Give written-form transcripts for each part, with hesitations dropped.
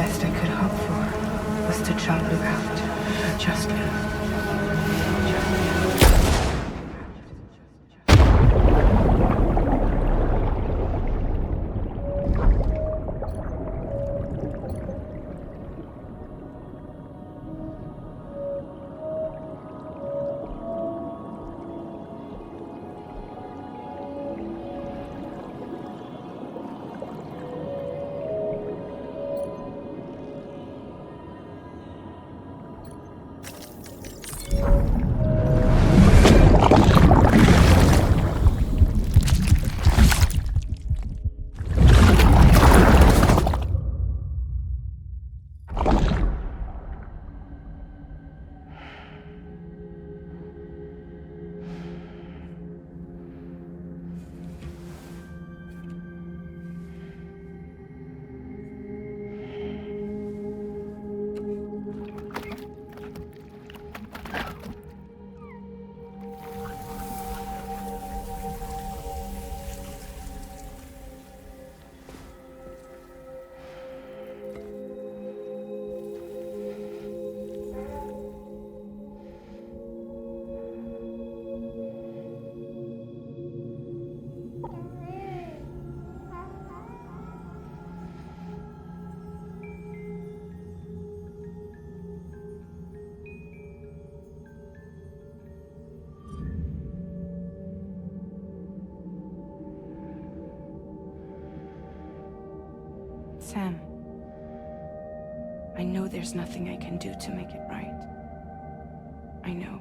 best I could hope for was to jump Luke out. Just Luke. Sam, I know there's nothing I can do to make it right. I know.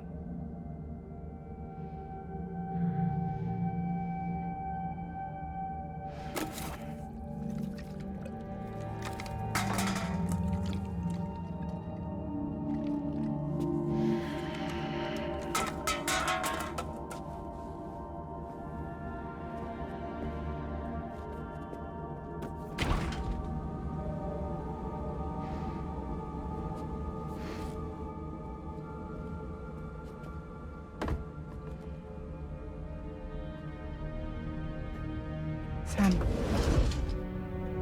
Sam,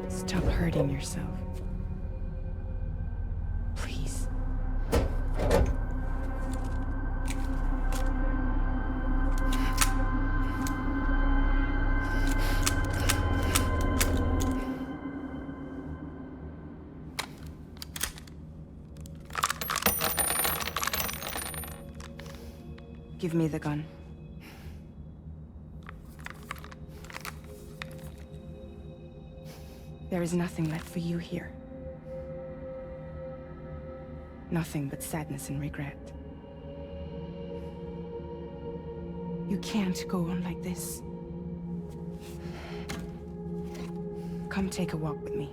stop hurting yourself. Please. Give me the gun. There is nothing left for you here. Nothing but sadness and regret. You can't go on like this. Come take a walk with me.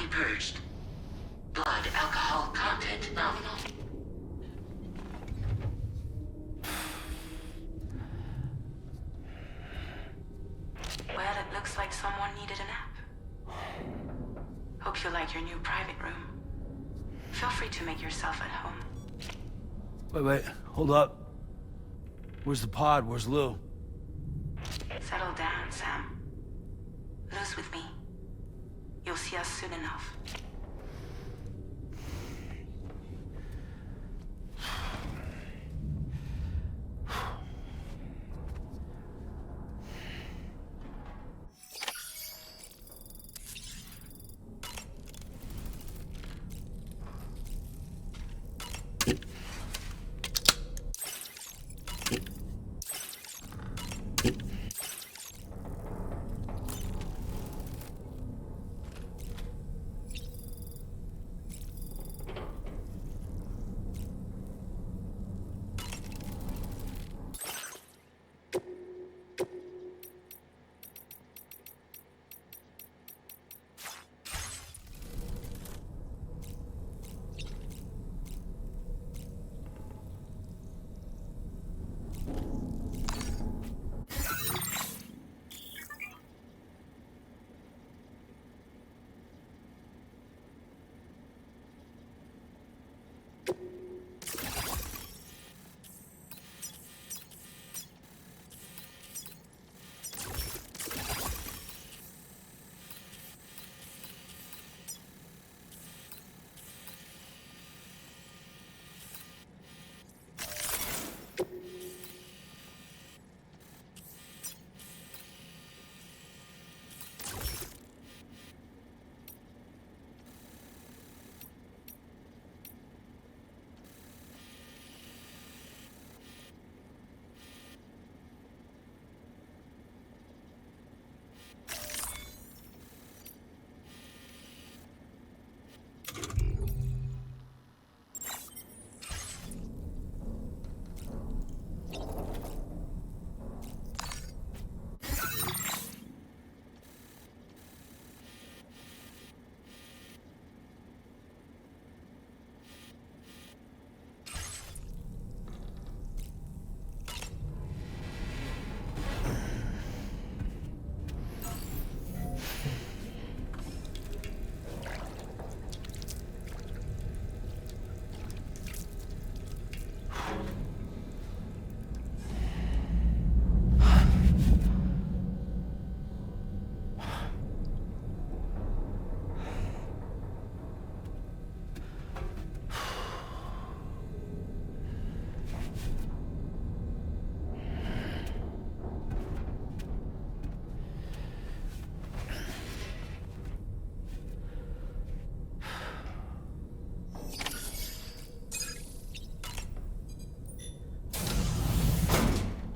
fully purged. Blood alcohol content nominal. Well, it looks like someone needed a nap. Hope you like your new private room. Feel free to make yourself at home. Wait, hold up. Where's the pod? Where's Lou? Settle down, Sam. Lou's with me. You'll see us soon enough.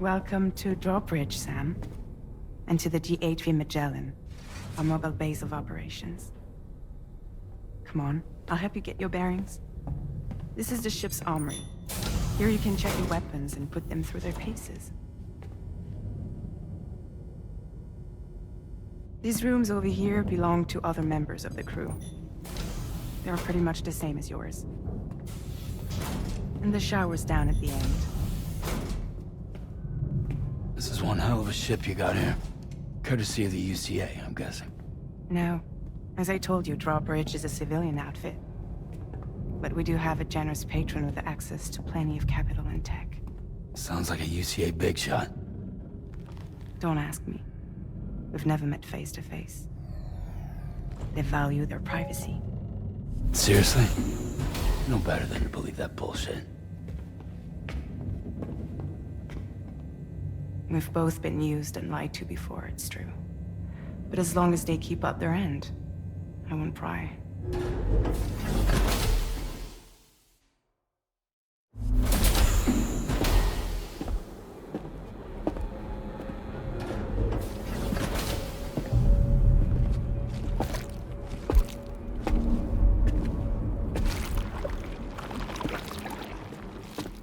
Welcome to Drawbridge, Sam. And to the DHV Magellan, our mobile base of operations. Come on, I'll help you get your bearings. This is the ship's armory. Here you can check your weapons and put them through their paces. These rooms over here belong to other members of the crew. They're pretty much the same as yours. And the shower's down at the end. This is one hell of a ship you got here. Courtesy of the UCA, I'm guessing. No. As I told you, Drawbridge is a civilian outfit. But we do have a generous patron with access to plenty of capital and tech. Sounds like a UCA big shot. Don't ask me. We've never met face to face. They value their privacy. Seriously? No better than to believe that bullshit. We've both been used and lied to before, it's true. But as long as they keep up their end, I won't pry.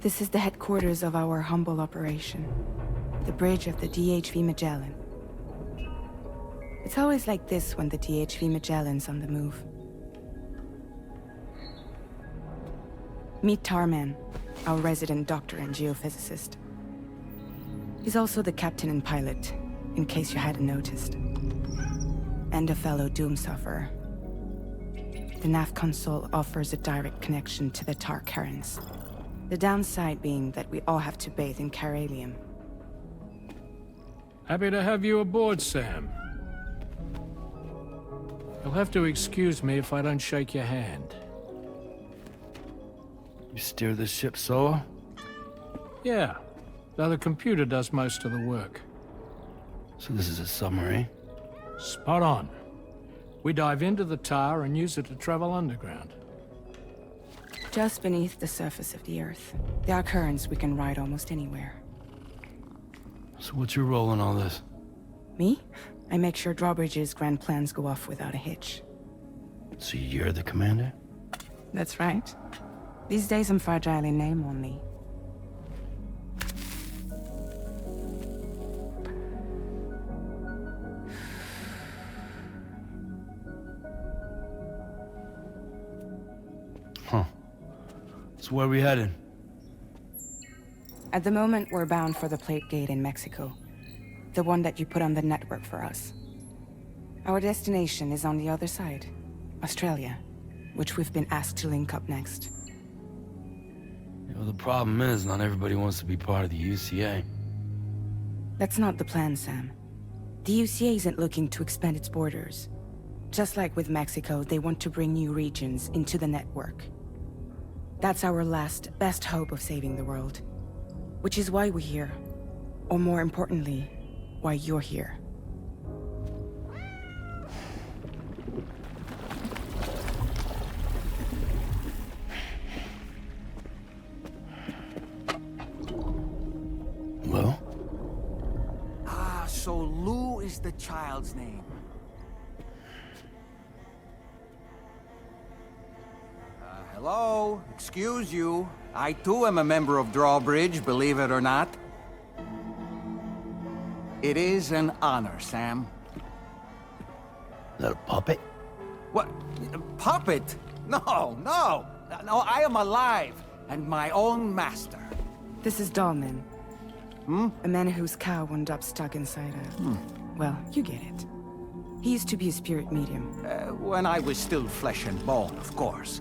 This is the headquarters of our humble operation. The bridge of the DHV Magellan. It's always like this when the DHV Magellan's on the move. Meet Tarman, our resident doctor and geophysicist. He's also the captain and pilot, in case you hadn't noticed. And a fellow Doom sufferer. The nav console offers a direct connection to the Tar currents. The downside being that we all have to bathe in Caralium. Happy to have you aboard, Sam. You'll have to excuse me if I don't shake your hand. You steer this ship solo? Yeah, though the computer does most of the work. So this is a submarine? Spot on. We dive into the tar and use it to travel underground. Just beneath the surface of the Earth, there are currents we can ride almost anywhere. So what's your role in all this? Me? I make sure Drawbridge's grand plans go off without a hitch. So you're the commander? That's right. These days I'm fragile in name only. Huh. So where are we headed? At the moment, we're bound for the Plate Gate in Mexico. The one that you put on the network for us. Our destination is on the other side, Australia, which we've been asked to link up next. You know, the problem is, not everybody wants to be part of the UCA. That's not the plan, Sam. The UCA isn't looking to expand its borders. Just like with Mexico, they want to bring new regions into the network. That's our last, best hope of saving the world. Which is why we're here. Or more importantly, why you're here. Well? Ah, so Lou is the child's name. Hello? Excuse you. I too am a member of Drawbridge, believe it or not. It is an honor, Sam. Is that a puppet? What? A puppet? No, no! No, I am alive, and my own master. This is Dahlman. A man whose cow wound up stuck inside a... Well, you get it. He used to be a spirit medium. When I was still flesh and bone, of course.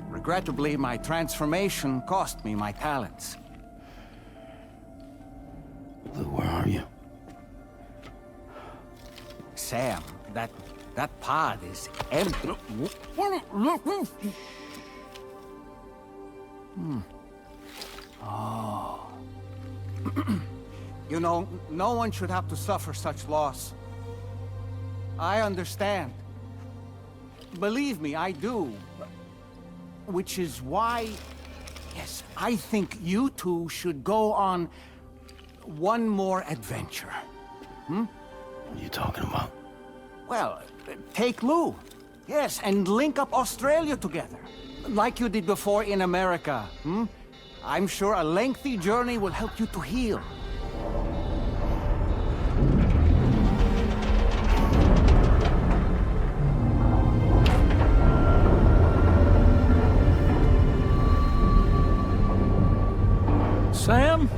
Regrettably, my transformation cost me my talents. Lou, where are you? Sam, that pod is empty. Oh. You know, no one should have to suffer such loss. I understand. Believe me, I do. Which is why, yes, I think you two should go on one more adventure. What are you talking about? Well, take Lou. Yes, and link up Australia together. Like you did before in America. I'm sure a lengthy journey will help you to heal. Sam,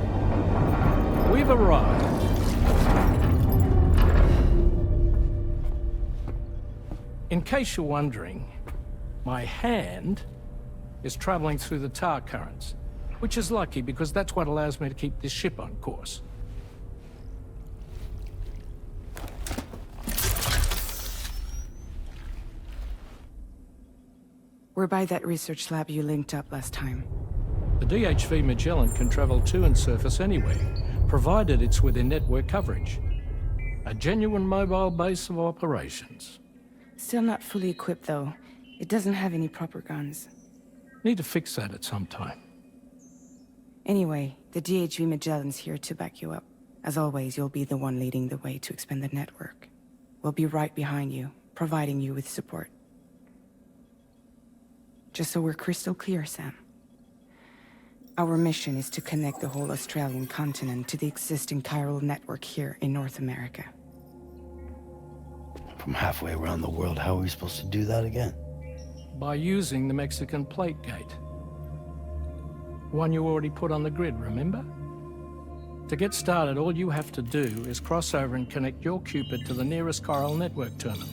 we've arrived. In case you're wondering, my hand is traveling through the tar currents, which is lucky because that's what allows me to keep this ship on course. We're by that research lab you linked up last time. The DHV Magellan can travel to and surface anywhere, provided it's within network coverage. A genuine mobile base of operations. Still not fully equipped, though. It doesn't have any proper guns. Need to fix that at some time. Anyway, the DHV Magellan's here to back you up. As always, you'll be the one leading the way to expand the network. We'll be right behind you, providing you with support. Just so we're crystal clear, Sam. Our mission is to connect the whole Australian continent to the existing chiral network here in North America. From halfway around the world, how are we supposed to do that again? By using the Mexican Plate Gate. One you already put on the grid, remember? To get started, all you have to do is cross over and connect your Cupid to the nearest Coral network terminal.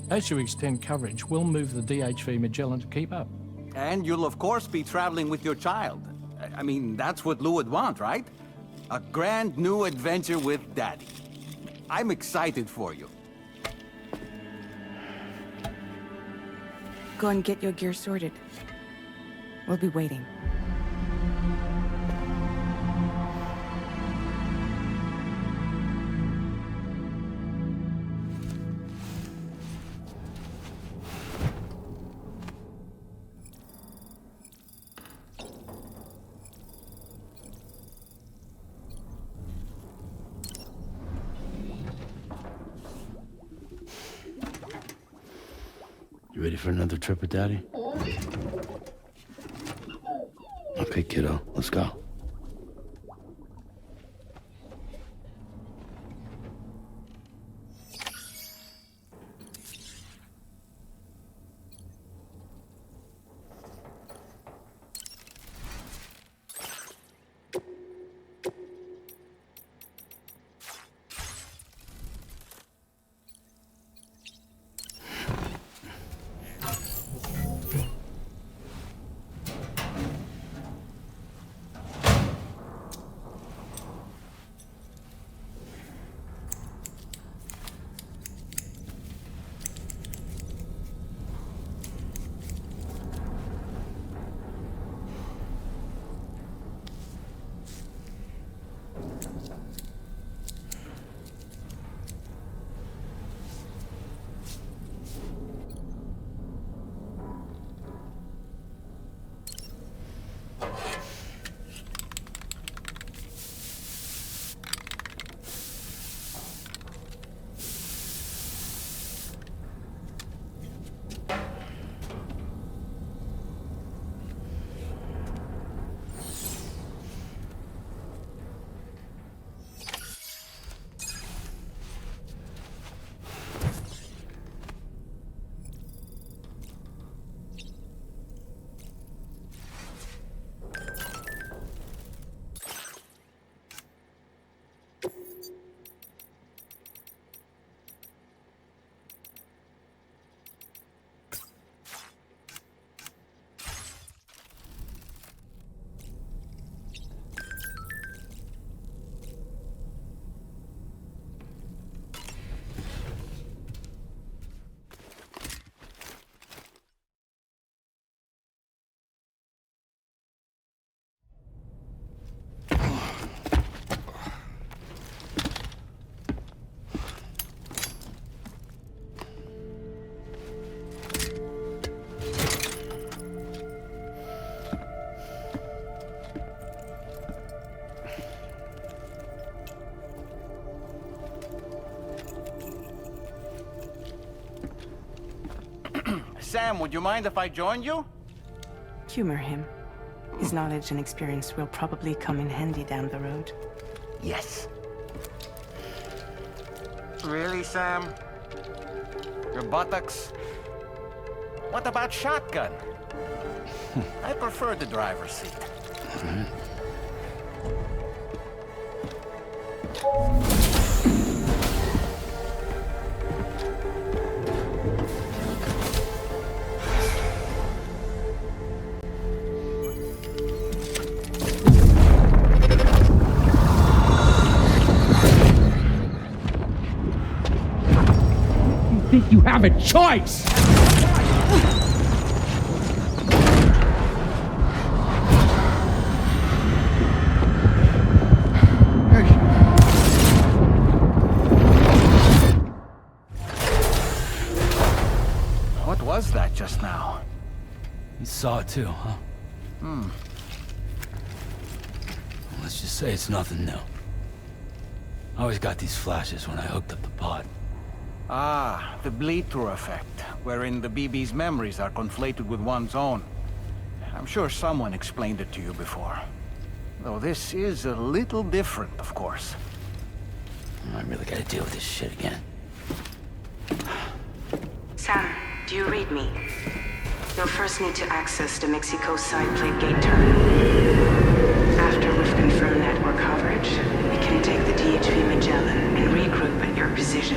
As you extend coverage, we'll move the DHV Magellan to keep up. And you'll of course be traveling with your child. I mean, that's what Lou would want, right? A grand new adventure with Daddy. I'm excited for you. Go and get your gear sorted. We'll be waiting. You ready for another trip with Daddy? Okay, kiddo, let's go. Sam, would you mind if I joined you? Humor him. His knowledge and experience will probably come in handy down the road. Yes. Really, Sam? Your buttocks? What about shotgun? I prefer the driver's seat. You have a choice! What was that just now? You saw it too, huh? Let's just say it's nothing new. I always got these flashes when I hooked up the pod. Ah, the bleed-through effect, wherein the BB's memories are conflated with one's own. I'm sure someone explained it to you before. Though this is a little different, of course. I really gotta deal with this shit again. Sam, do you read me? You'll first need to access the Mexico side plate gate terminal. precision.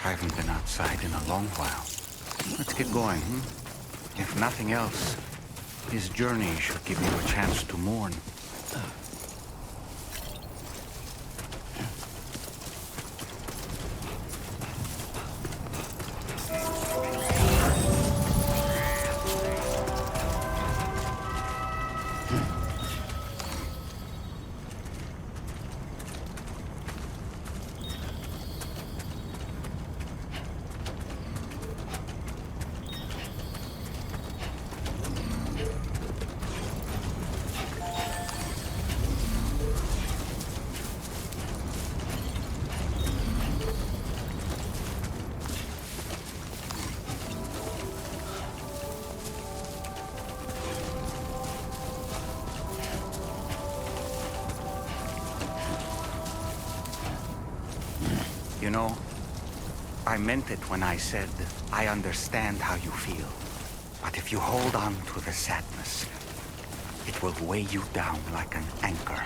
I haven't been outside in a long while. Let's get going, If nothing else, this journey should give you a chance to mourn. You know, I meant it when I said, I understand how you feel. But if you hold on to the sadness, it will weigh you down like an anchor.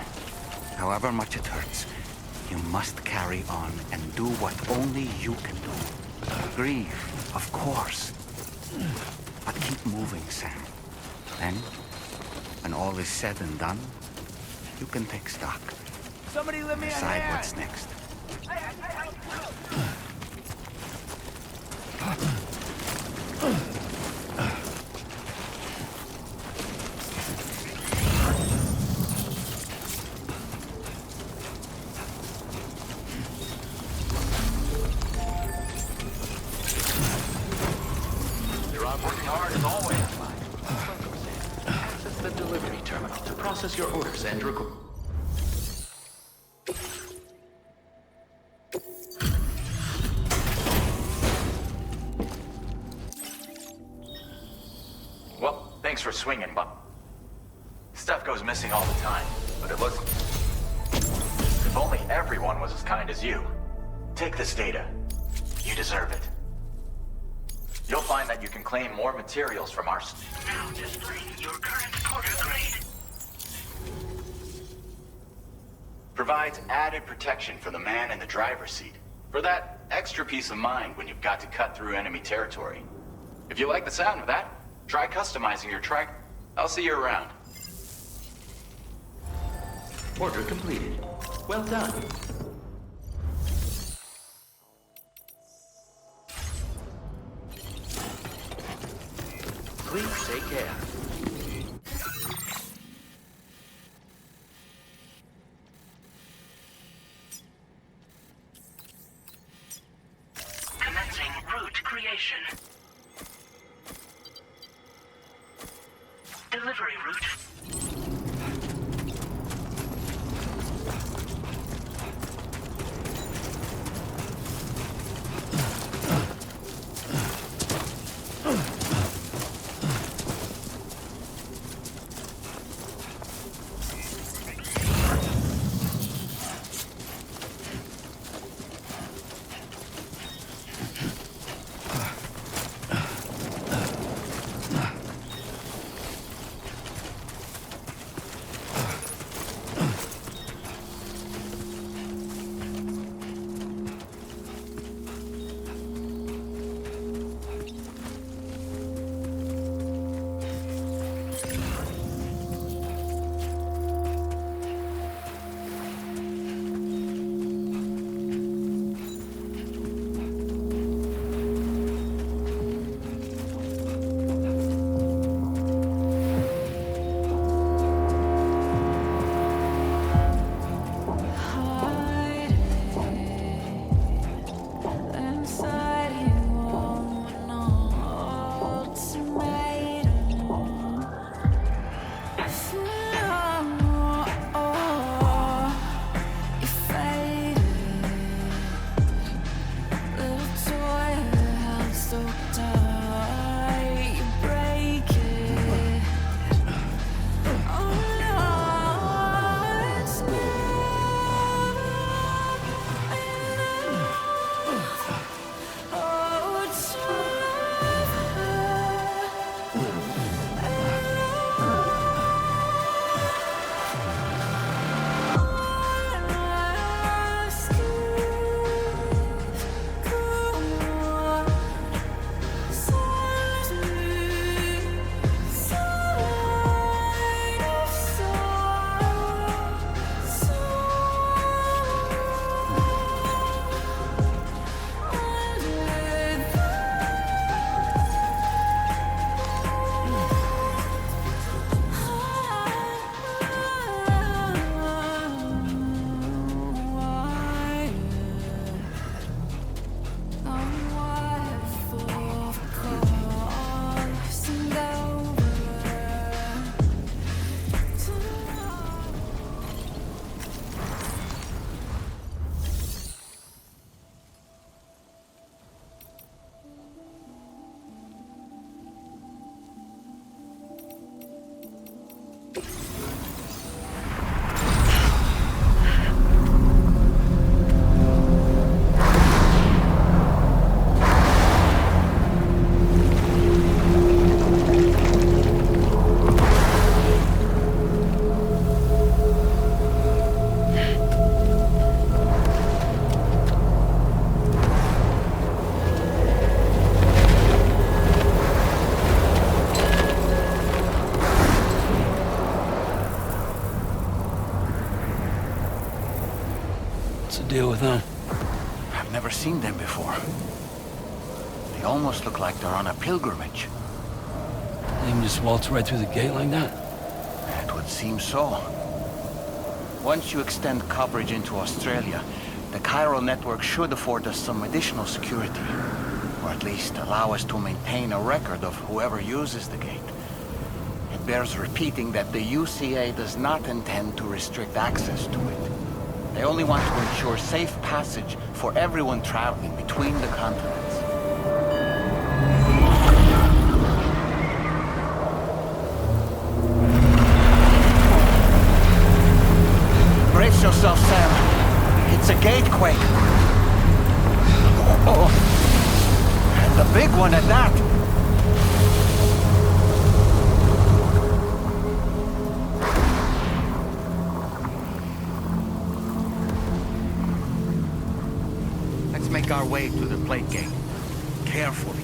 However much it hurts, you must carry on and do what only you can do. Grieve, of course. But keep moving, Sam. Then, when all is said and done, you can take stock. Somebody let me decide what's next. Working hard as always. Access the delivery terminal to process your orders and record. Well, thanks for swinging, Bob. Stuff goes missing all the time, but it looks... If only everyone was as kind as you. Take this data. You deserve it. You'll find that you can claim more materials from our... Now displaying your current quarter grade. Provides added protection for the man in the driver's seat. For that extra peace of mind when you've got to cut through enemy territory. If you like the sound of that, try customizing your trike. I'll see you around. Order completed. Well done. Please take care. Commencing route creation. Delivery route. deal with them? I've never seen them before. They almost look like they're on a pilgrimage. They can just waltz right through the gate like that? It would seem so. Once you extend coverage into Australia, the chiral network should afford us some additional security. Or at least allow us to maintain a record of whoever uses the gate. It bears repeating that the UCA does not intend to restrict access to it. They only want to ensure safe passage for everyone traveling between the continents. Brace yourself, Sam. It's a gatequake. Oh. And a big one at that. Let's make our way to the plate gate. Carefully.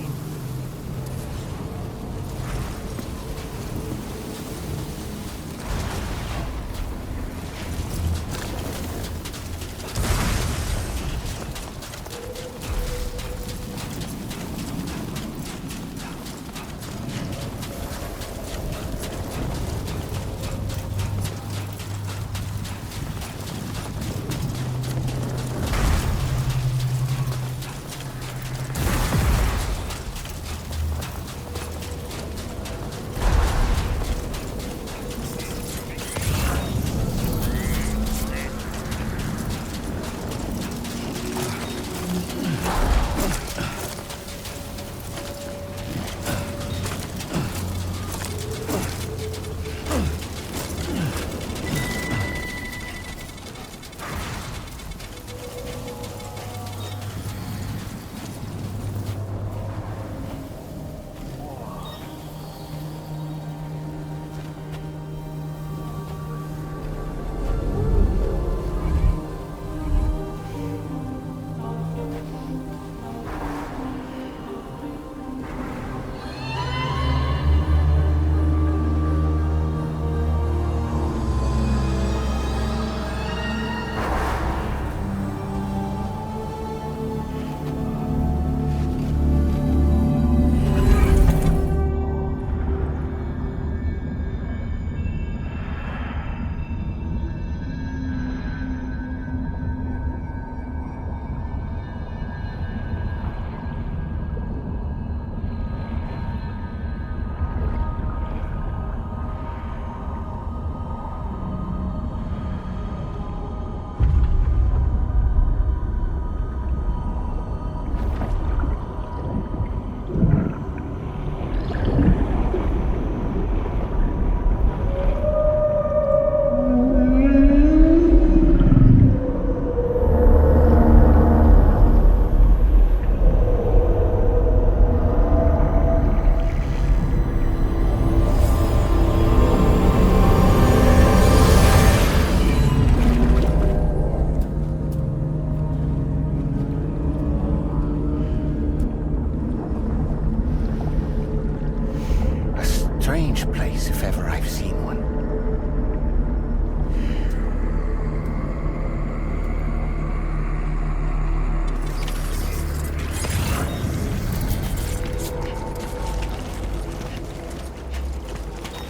Strange place, if ever I've seen one.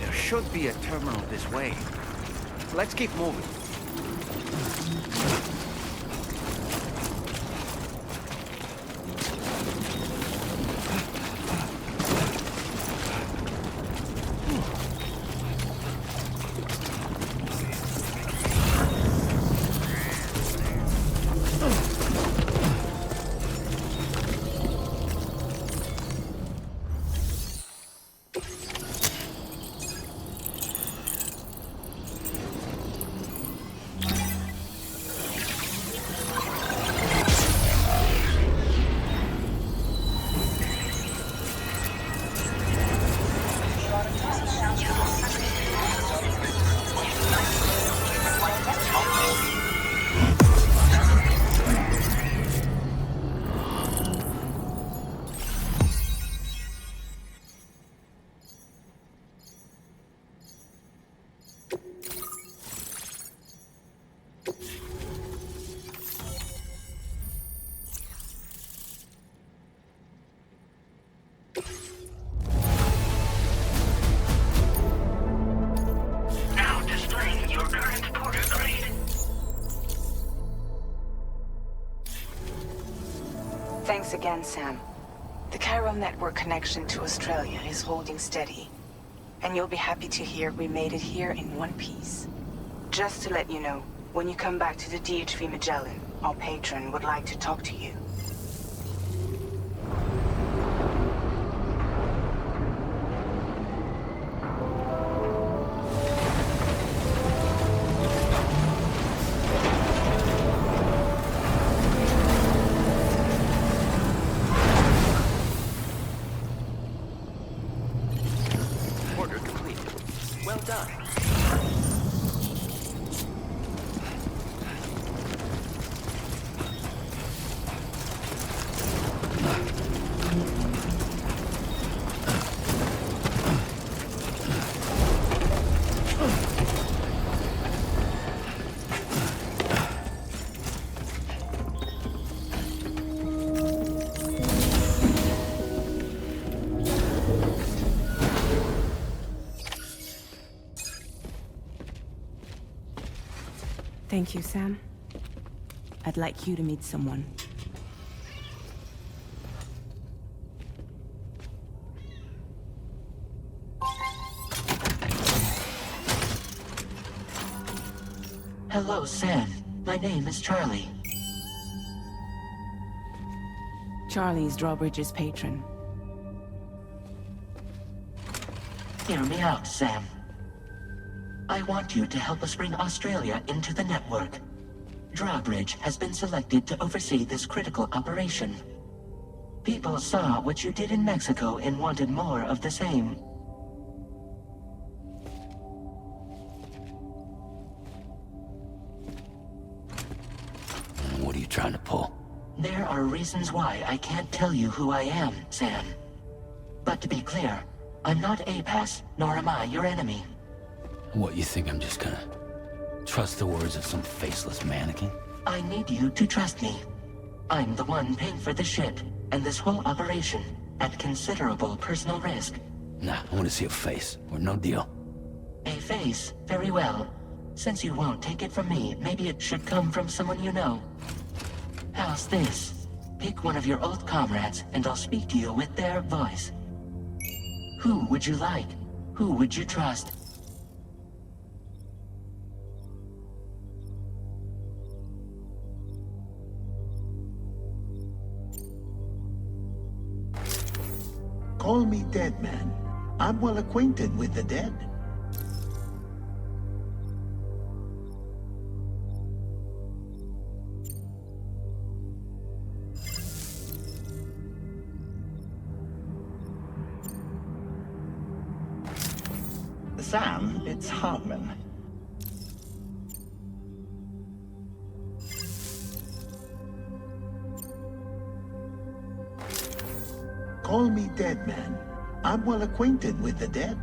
There should be a terminal this way. Let's keep moving. Thanks again, Sam. The chiral network connection to Australia is holding steady. And you'll be happy to hear we made it here in one piece. Just to let you know, when you come back to the DHV Magellan, our patron would like to talk to you. Order complete. Well done. Thank you, Sam. I'd like you to meet someone. Hello, Sam. My name is Charlie. Charlie's Drawbridge's patron. Hear me out, Sam. I want you to help us bring Australia into the network. Drawbridge has been selected to oversee this critical operation. People saw what you did in Mexico and wanted more of the same. What are you trying to pull? There are reasons why I can't tell you who I am, Sam. But to be clear, I'm not APAS, nor am I your enemy. What, you think I'm just gonna trust the words of some faceless mannequin? I need you to trust me. I'm the one paying for the ship and this whole operation at considerable personal risk. Nah, I want to see a face, or no deal. A face? Very well. Since you won't take it from me, maybe it should come from someone you know. How's this? Pick one of your old comrades, and I'll speak to you with their voice. Who would you like? Who would you trust? Call me dead, man. I'm well acquainted with the dead. Sam, it's Hartman. Call me dead, man. I'm well acquainted with the dead.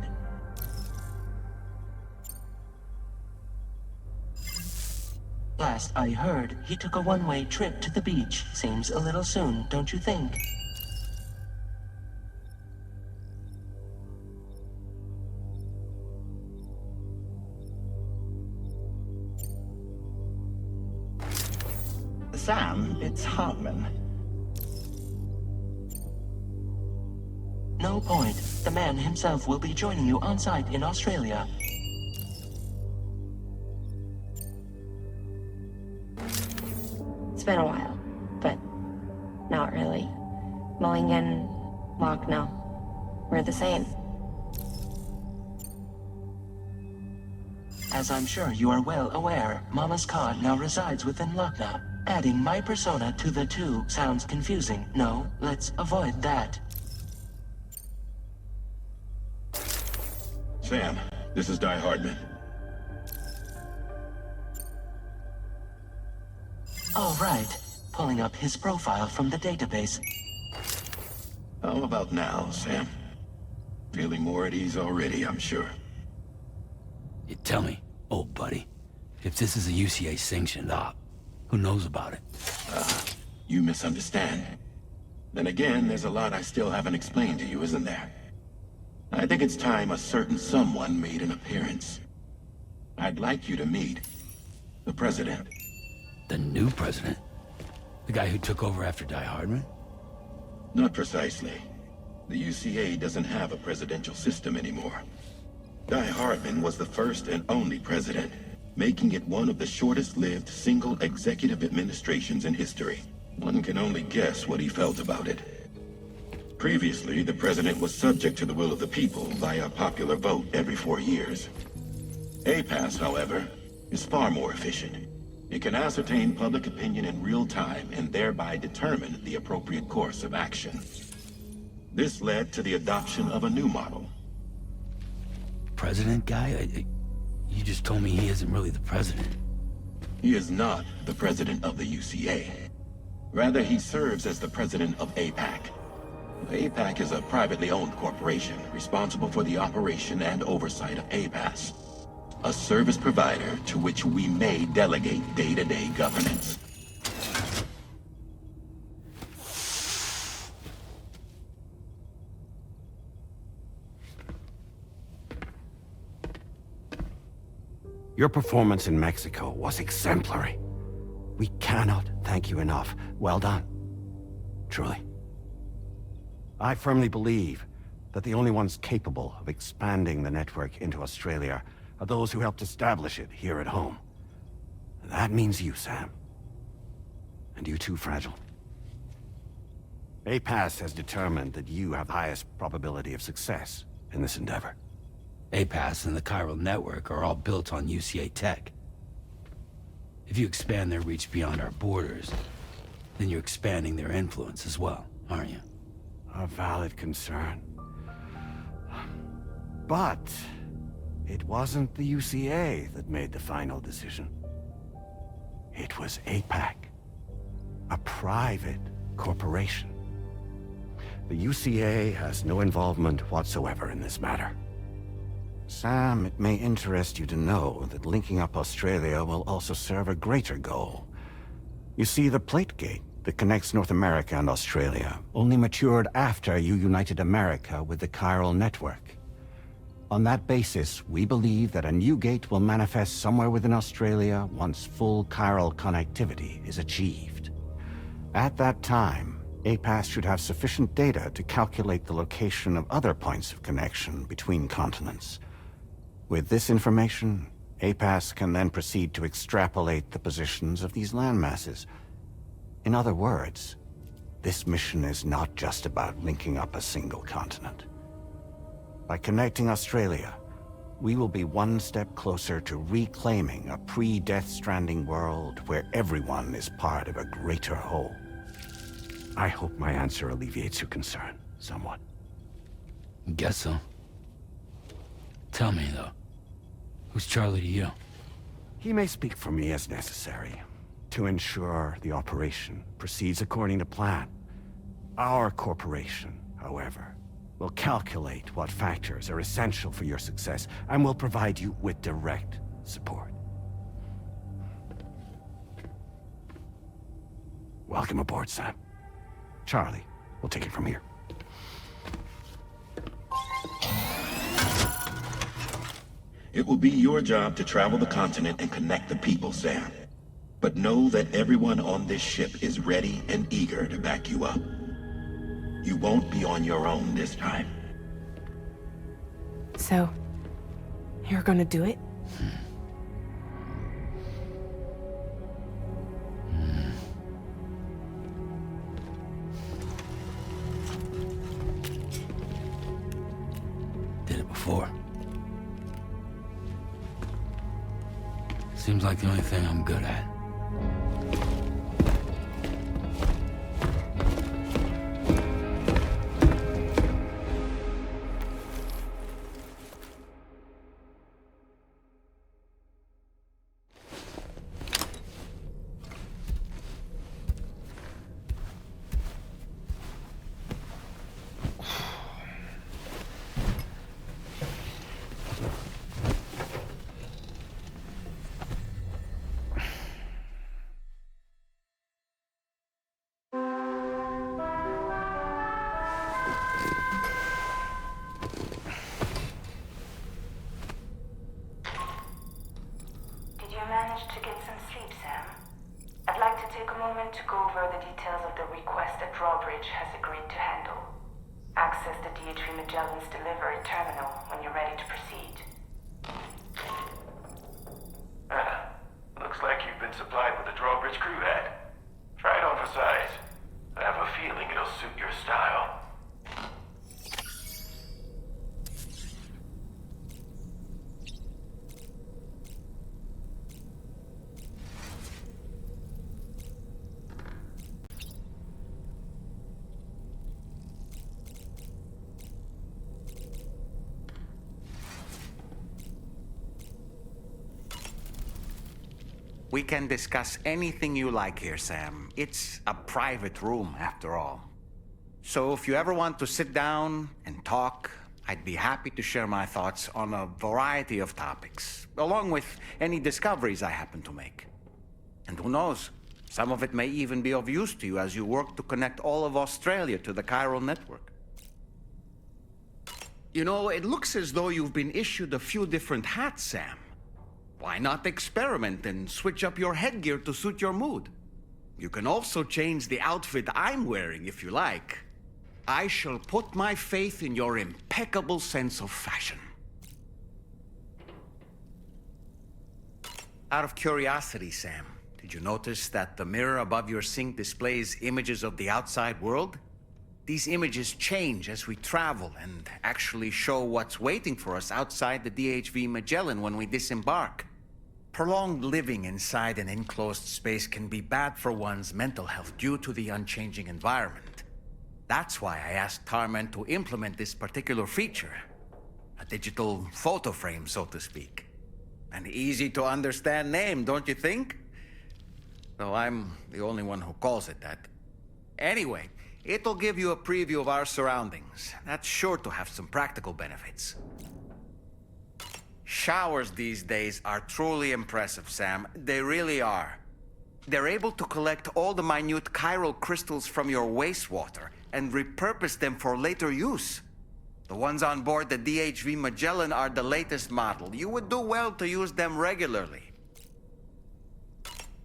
Last I heard, he took a one-way trip to the beach. Seems a little soon, don't you think? Sam, it's Hartman. No point. The man himself will be joining you on site in Australia. It's been a while, but not really. Mulligan, Lochno, we're the same. As I'm sure you are well aware, Mama's car now resides within Lochna. Adding my persona to the two sounds confusing. No, let's avoid that. Sam, this is Die Hardman. All right. Pulling up his profile from the database. How about now, Sam? Feeling more at ease already, I'm sure. You tell me, old buddy, if this is a UCA-sanctioned op, who knows about it? You misunderstand. Then again, there's a lot I still haven't explained to you, isn't there? I think it's time a certain someone made an appearance. I'd like you to meet the president. The new president? The guy who took over after Die Hardman? Not precisely. The UCA doesn't have a presidential system anymore. Guy Hardman was the first and only president, making it one of the shortest-lived single executive administrations in history. One can only guess what he felt about it. Previously, the president was subject to the will of the people via popular vote every 4 years. APAS, however, is far more efficient. It can ascertain public opinion in real time and thereby determine the appropriate course of action. This led to the adoption of a new model. President guy? You just told me he isn't really the president. He is not the president of the UCA. Rather, he serves as the president of APAC. APAC is a privately owned corporation responsible for the operation and oversight of APAS, a service provider to which we may delegate day-to-day governance. Your performance in Mexico was exemplary. We cannot thank you enough. Well done. Truly. I firmly believe that the only ones capable of expanding the network into Australia are those who helped establish it here at home. That means you, Sam. And you too, Fragile. APAS has determined that you have the highest probability of success in this endeavor. APAS and the chiral network are all built on UCA tech. If you expand their reach beyond our borders, then you're expanding their influence as well, aren't you? A valid concern. But it wasn't the UCA that made the final decision. It was APAC, a private corporation. The UCA has no involvement whatsoever in this matter. Sam, it may interest you to know that linking up Australia will also serve a greater goal. You see, the plate gate that connects North America and Australia only matured after you united America with the chiral network. On that basis, we believe that a new gate will manifest somewhere within Australia once full chiral connectivity is achieved. At that time, APAS should have sufficient data to calculate the location of other points of connection between continents. With this information, APAS can then proceed to extrapolate the positions of these landmasses. In other words, this mission is not just about linking up a single continent. By connecting Australia, we will be one step closer to reclaiming a pre-Death Stranding world where everyone is part of a greater whole. I hope my answer alleviates your concern somewhat. Guess so. Tell me, though. Who's Charlie to you? He may speak for me as necessary, to ensure the operation proceeds according to plan. Our corporation, however, will calculate what factors are essential for your success, and will provide you with direct support. Welcome aboard, Sam. Charlie, we'll take it from here. It will be your job to travel the continent and connect the people, Sam. But know that everyone on this ship is ready and eager to back you up. You won't be on your own this time. So, you're gonna do it? Did it before. Seems like the only thing I'm good at. Managed to get some sleep, Sam. I'd like to take a moment to go over the details of the request that Drawbridge has agreed to handle. Access the DHV Magellan's delivery terminal when you're ready to proceed. Looks like you've been supplied with a Drawbridge crew hat. Try it on for size. I have a feeling it'll suit your style. We can discuss anything you like here, Sam. It's a private room, after all. So if you ever want to sit down and talk, I'd be happy to share my thoughts on a variety of topics, along with any discoveries I happen to make. And who knows, some of it may even be of use to you as you work to connect all of Australia to the chiral network. You know, it looks as though you've been issued a few different hats, Sam. Why not experiment and switch up your headgear to suit your mood? You can also change the outfit I'm wearing if you like. I shall put my faith in your impeccable sense of fashion. Out of curiosity, Sam, did you notice that the mirror above your sink displays images of the outside world? These images change as we travel and actually show what's waiting for us outside the DHV Magellan when we disembark. Prolonged living inside an enclosed space can be bad for one's mental health due to the unchanging environment. That's why I asked Tarman to implement this particular feature. A digital photo frame, so to speak. An easy-to-understand name, don't you think? Though I'm the only one who calls it that. Anyway, it'll give you a preview of our surroundings. That's sure to have some practical benefits. Showers these days are truly impressive, Sam. They really are. They're able to collect all the minute chiral crystals from your wastewater and repurpose them for later use. The ones on board the DHV Magellan are the latest model. You would do well to use them regularly.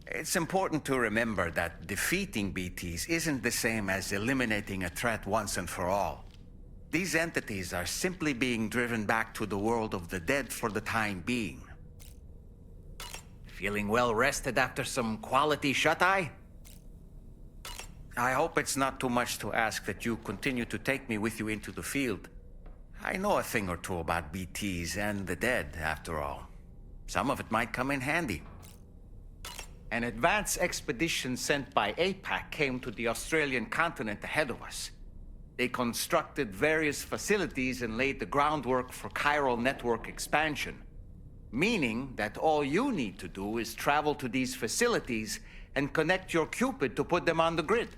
It's important to remember that defeating BTs isn't the same as eliminating a threat once and for all. These entities are simply being driven back to the world of the dead for the time being. Feeling well rested after some quality shut-eye? I hope it's not too much to ask that you continue to take me with you into the field. I know a thing or two about BTs and the dead, after all. Some of it might come in handy. An advance expedition sent by APAC came to the Australian continent ahead of us. They constructed various facilities and laid the groundwork for chiral network expansion. Meaning that all you need to do is travel to these facilities and connect your Cupid to put them on the grid.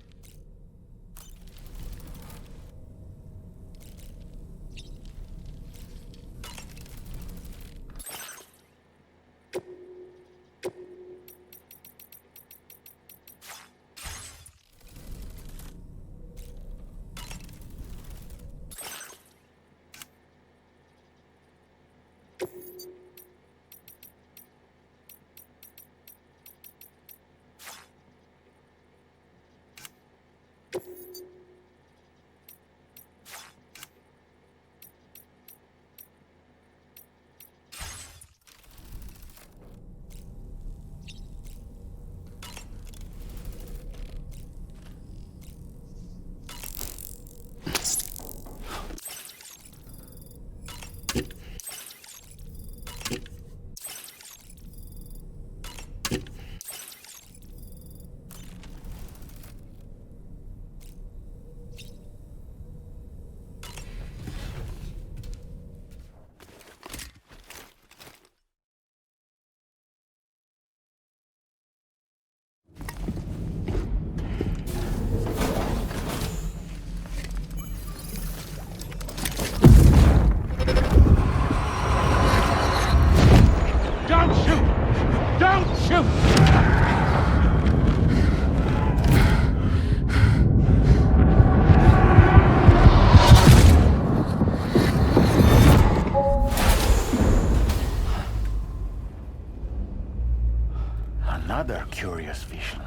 Another curious vision.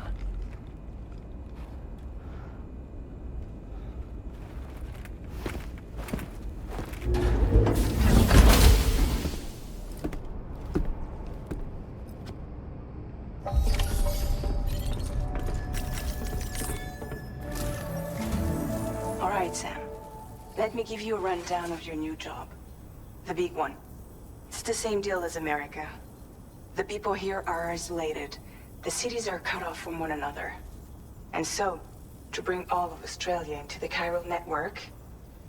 Let me give you a rundown of your new job. The big one. It's the same deal as America. The people here are isolated. The cities are cut off from one another. And so, to bring all of Australia into the chiral network,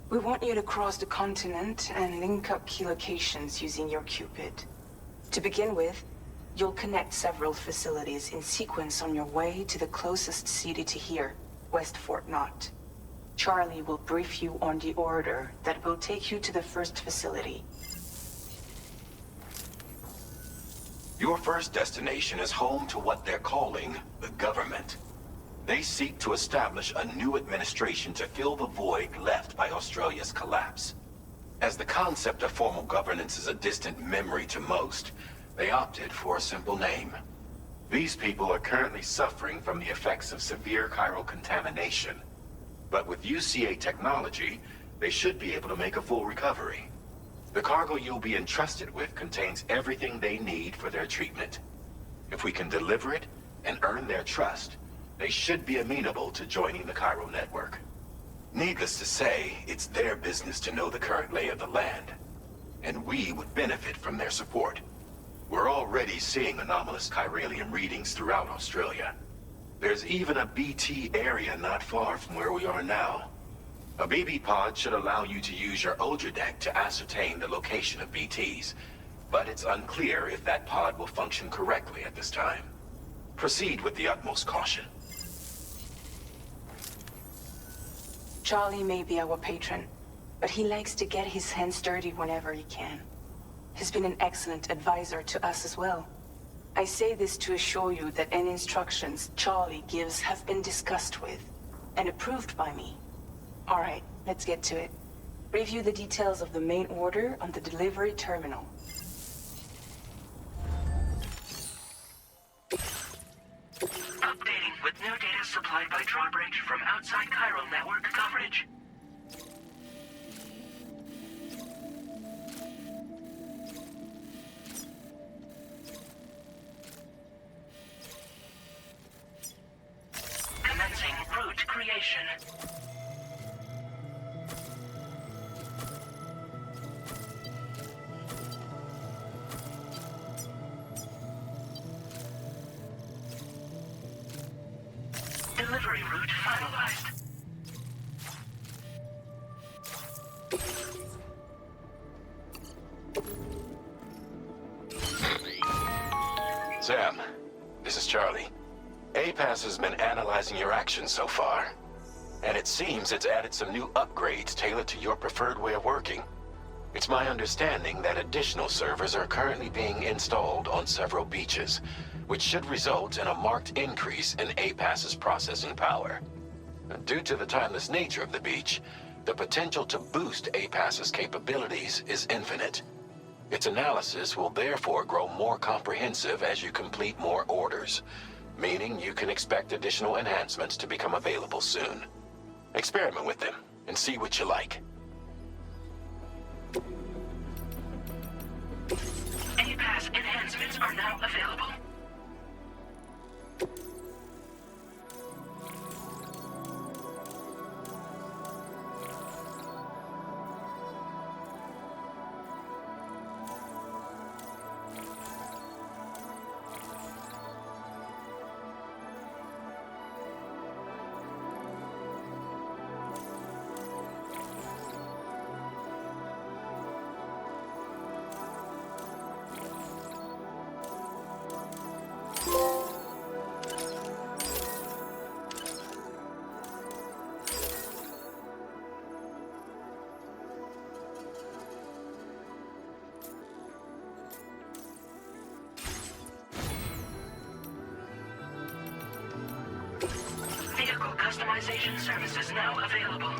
we want you to cross the continent and link up key locations using your Cupid. To begin with, you'll connect several facilities in sequence on your way to the closest city to here, West Fort Knott. Charlie will brief you on the order that will take you to the first facility. Your first destination is home to what they're calling the government. They seek to establish a new administration to fill the void left by Australia's collapse. As the concept of formal governance is a distant memory to most, they opted for a simple name. These people are currently suffering from the effects of severe chiral contamination. But with UCA technology, they should be able to make a full recovery. The cargo you'll be entrusted with contains everything they need for their treatment. If we can deliver it and earn their trust, they should be amenable to joining the chiral network. Needless to say, it's their business to know the current lay of the land, and we would benefit from their support. We're already seeing anomalous chiralium readings throughout Australia. There's even a BT area not far from where we are now. A BB pod should allow you to use your Ultra deck to ascertain the location of BTs, but it's unclear if that pod will function correctly at this time. Proceed with the utmost caution. Charlie may be our patron, but he likes to get his hands dirty whenever he can. He's been an excellent advisor to us as well. I say this to assure you that any instructions Charlie gives have been discussed with and approved by me. All right, let's get to it. Review the details of the main order on the delivery terminal. Updating with new data supplied by Drawbridge from outside chiral network coverage. Commencing route creation. Delivery route finalized. Sam, this is Charlie. APAS has been analyzing your actions so far, and it seems it's added some new upgrades tailored to your preferred way of working. It's my understanding that additional servers are currently being installed on several beaches, which should result in a marked increase in APAS's processing power. Due to the timeless nature of the beach, the potential to boost APAS's capabilities is infinite. Its analysis will therefore grow more comprehensive as you complete more orders, meaning you can expect additional enhancements to become available soon. Experiment with them and see what you like. APAS enhancements are now available. Vehicle customization services now available.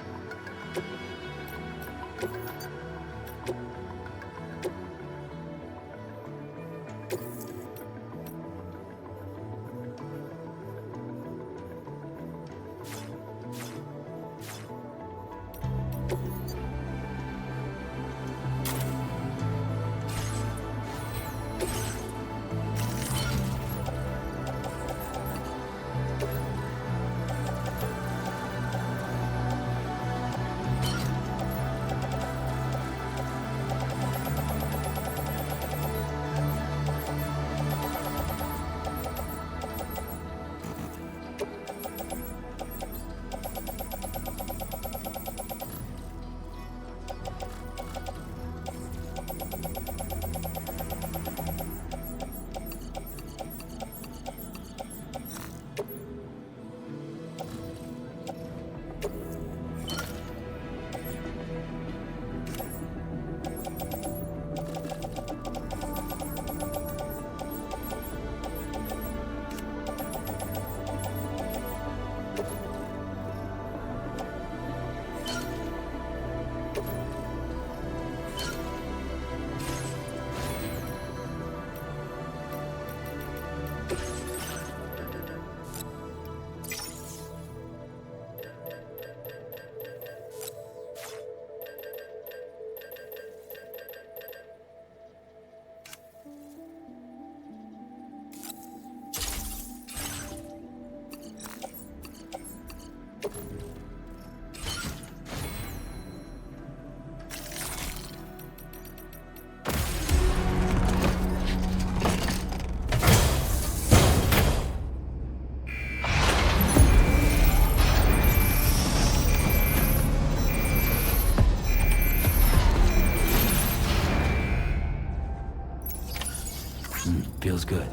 Feels good.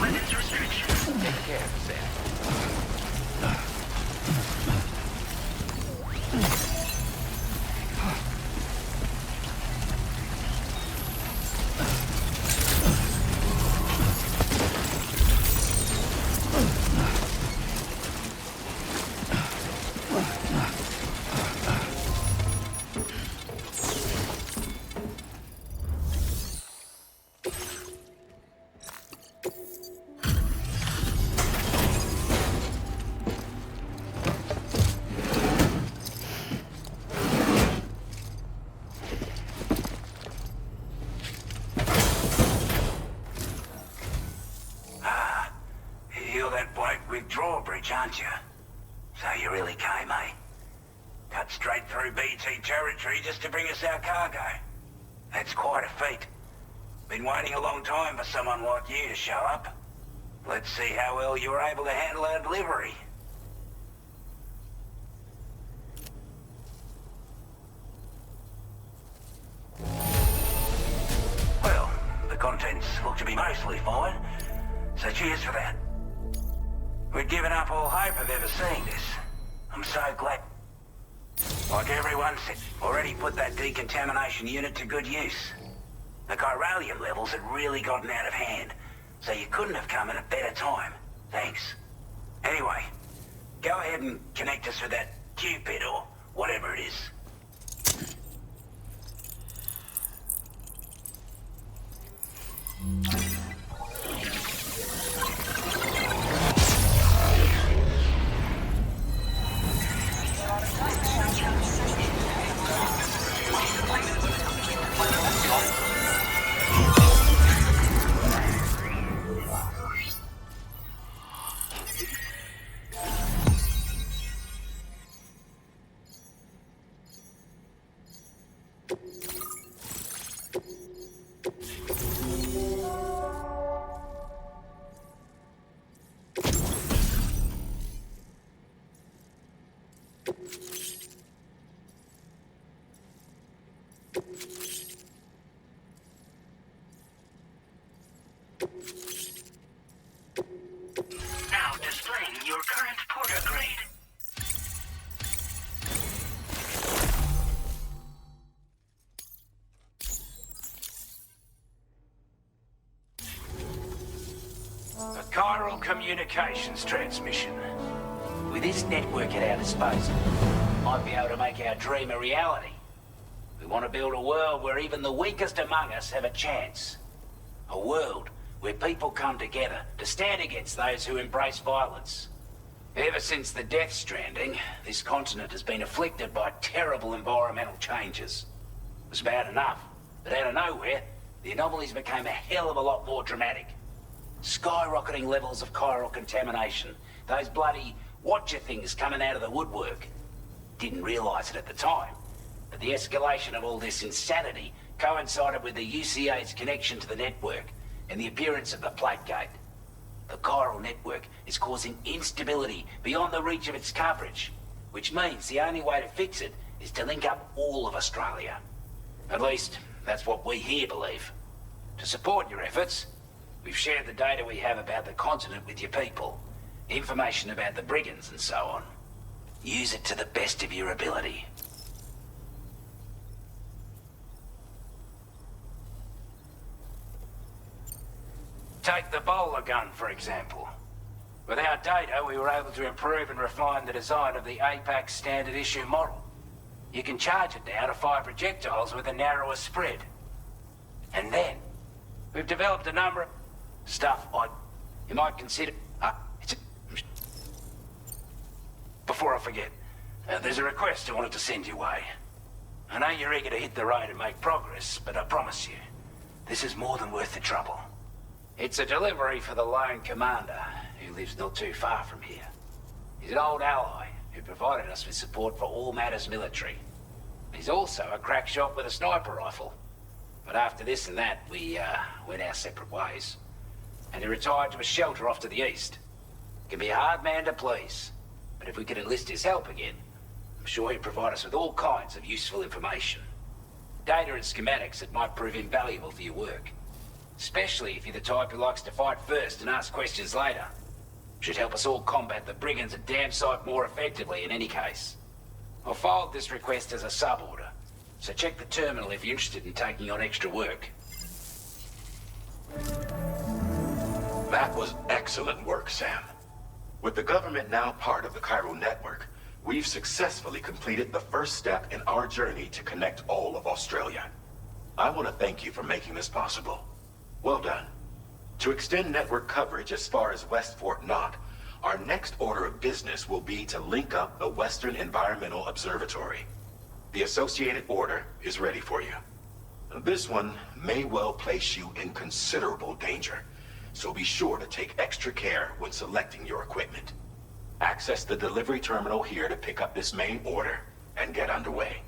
weapons restrictions. Take care, Sam. Drawbridge, aren't you? So you really came, eh? Cut straight through BT territory just to bring us our cargo. That's quite a feat. Been waiting a long time for someone like you to show up. Let's see how well you were able to handle our delivery. Well, the contents look to be mostly fine, so cheers for that. We'd given up all hope of ever seeing this. I'm so glad. Like everyone said, already put that decontamination unit to good use. The chiralium levels had really gotten out of hand, so you couldn't have come at a better time. Thanks. Anyway, go ahead and connect us with that Cupid or whatever it is. Now displaying your current porter grade. A chiral communications transmission. With this network at our disposal, we might be able to make our dream a reality. We want to build a world where even the weakest among us have a chance. A world where people come together to stand against those who embrace violence. Ever since the Death Stranding, this continent has been afflicted by terrible environmental changes. It was bad enough, but out of nowhere, the anomalies became a hell of a lot more dramatic. Skyrocketing levels of chiral contamination, those bloody watcher things coming out of the woodwork. Didn't realize it at the time, but the escalation of all this insanity coincided with the UCA's connection to the network and the appearance of the Plate Gate. The chiral network is causing instability beyond the reach of its coverage, which means the only way to fix it is to link up all of Australia. At least, that's what we here believe. To support your efforts, we've shared the data we have about the continent with your people, information about the brigands and so on. Use it to the best of your ability. Take the bowler gun, for example. With our data, we were able to improve and refine the design of the APAC standard issue model. You can charge it now to fire projectiles with a narrower spread. And then, we've developed a number of stuff you might consider... Before I forget, there's a request I wanted to send your way. I know you're eager to hit the road and make progress, but I promise you, this is more than worth the trouble. It's a delivery for the lone commander, who lives not too far from here. He's an old ally who provided us with support for all matters military. He's also a crack shot with a sniper rifle. But after this and that, we went our separate ways. And he retired to a shelter off to the east. Can be a hard man to please, but if we could enlist his help again, I'm sure he'd provide us with all kinds of useful information. Data and schematics that might prove invaluable for your work. Especially if you're the type who likes to fight first and ask questions later. Should help us all combat the brigands a damn sight more effectively in any case. I filed this request as a sub-order, so check the terminal if you're interested in taking on extra work. That was excellent work, Sam. With the government now part of the Chiral network, we've successfully completed the first step in our journey to connect all of Australia. I want to thank you for making this possible. Well done. To extend network coverage as far as West Fort Knott, our next order of business will be to link up the Western Environmental Observatory. The associated order is ready for you. This one may well place you in considerable danger, so be sure to take extra care when selecting your equipment. Access the delivery terminal here to pick up this main order and get underway.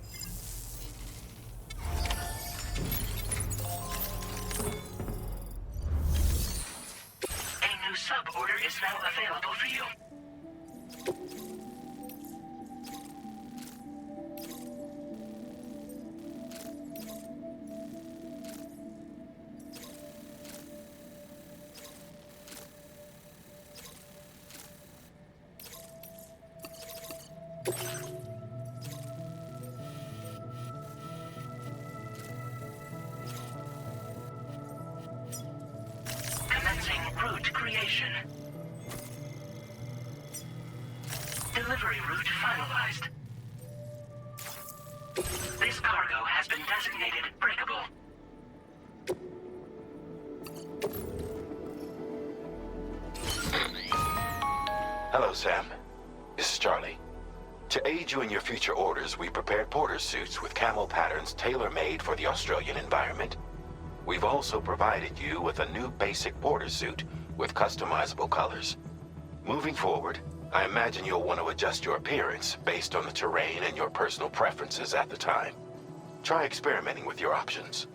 A new sub-order is now available for you. Commencing route creation. Delivery route finalized. This cargo has been designated breakable. Hello, Sam. This is Charlie. To aid you in your future orders, we prepared porter suits with camo patterns tailor-made for the Australian environment. We've also provided you with a new basic porter suit with customizable colors. Moving forward, I imagine you'll want to adjust your appearance based on the terrain and your personal preferences at the time. Try experimenting with your options.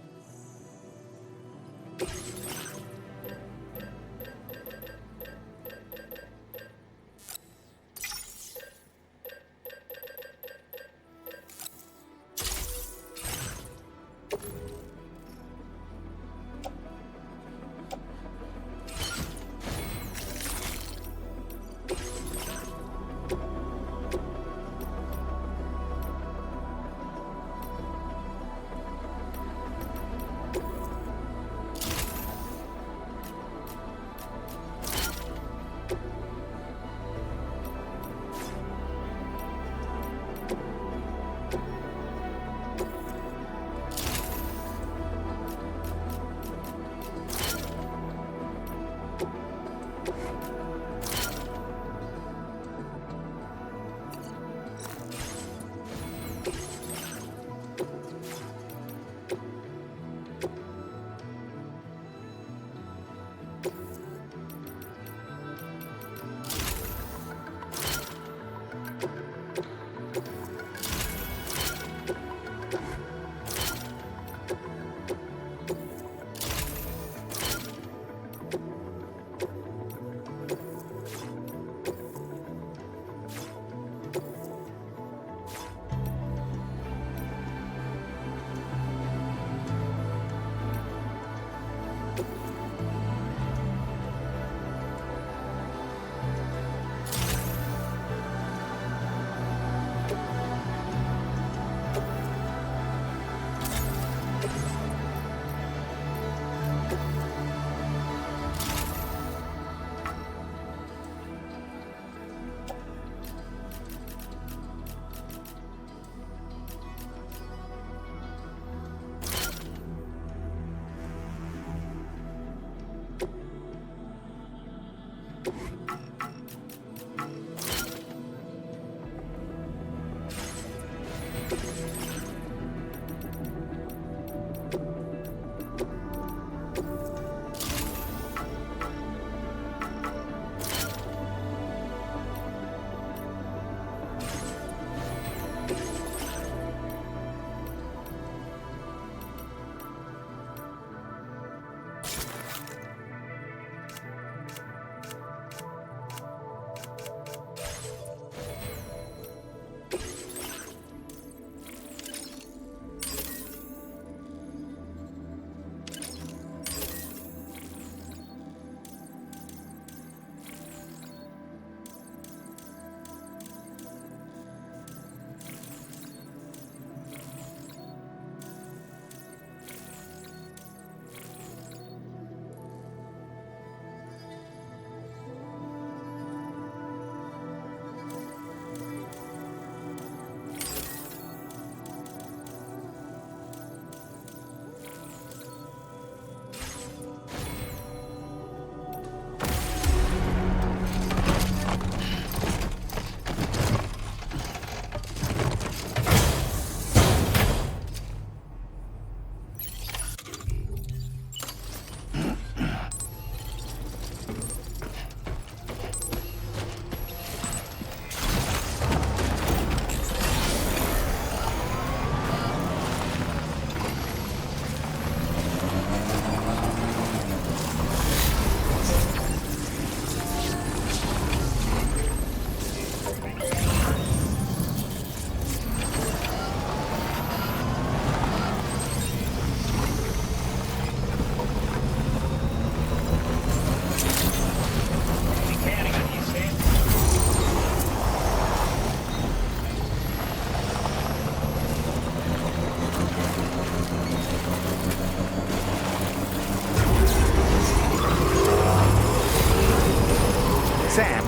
Sam,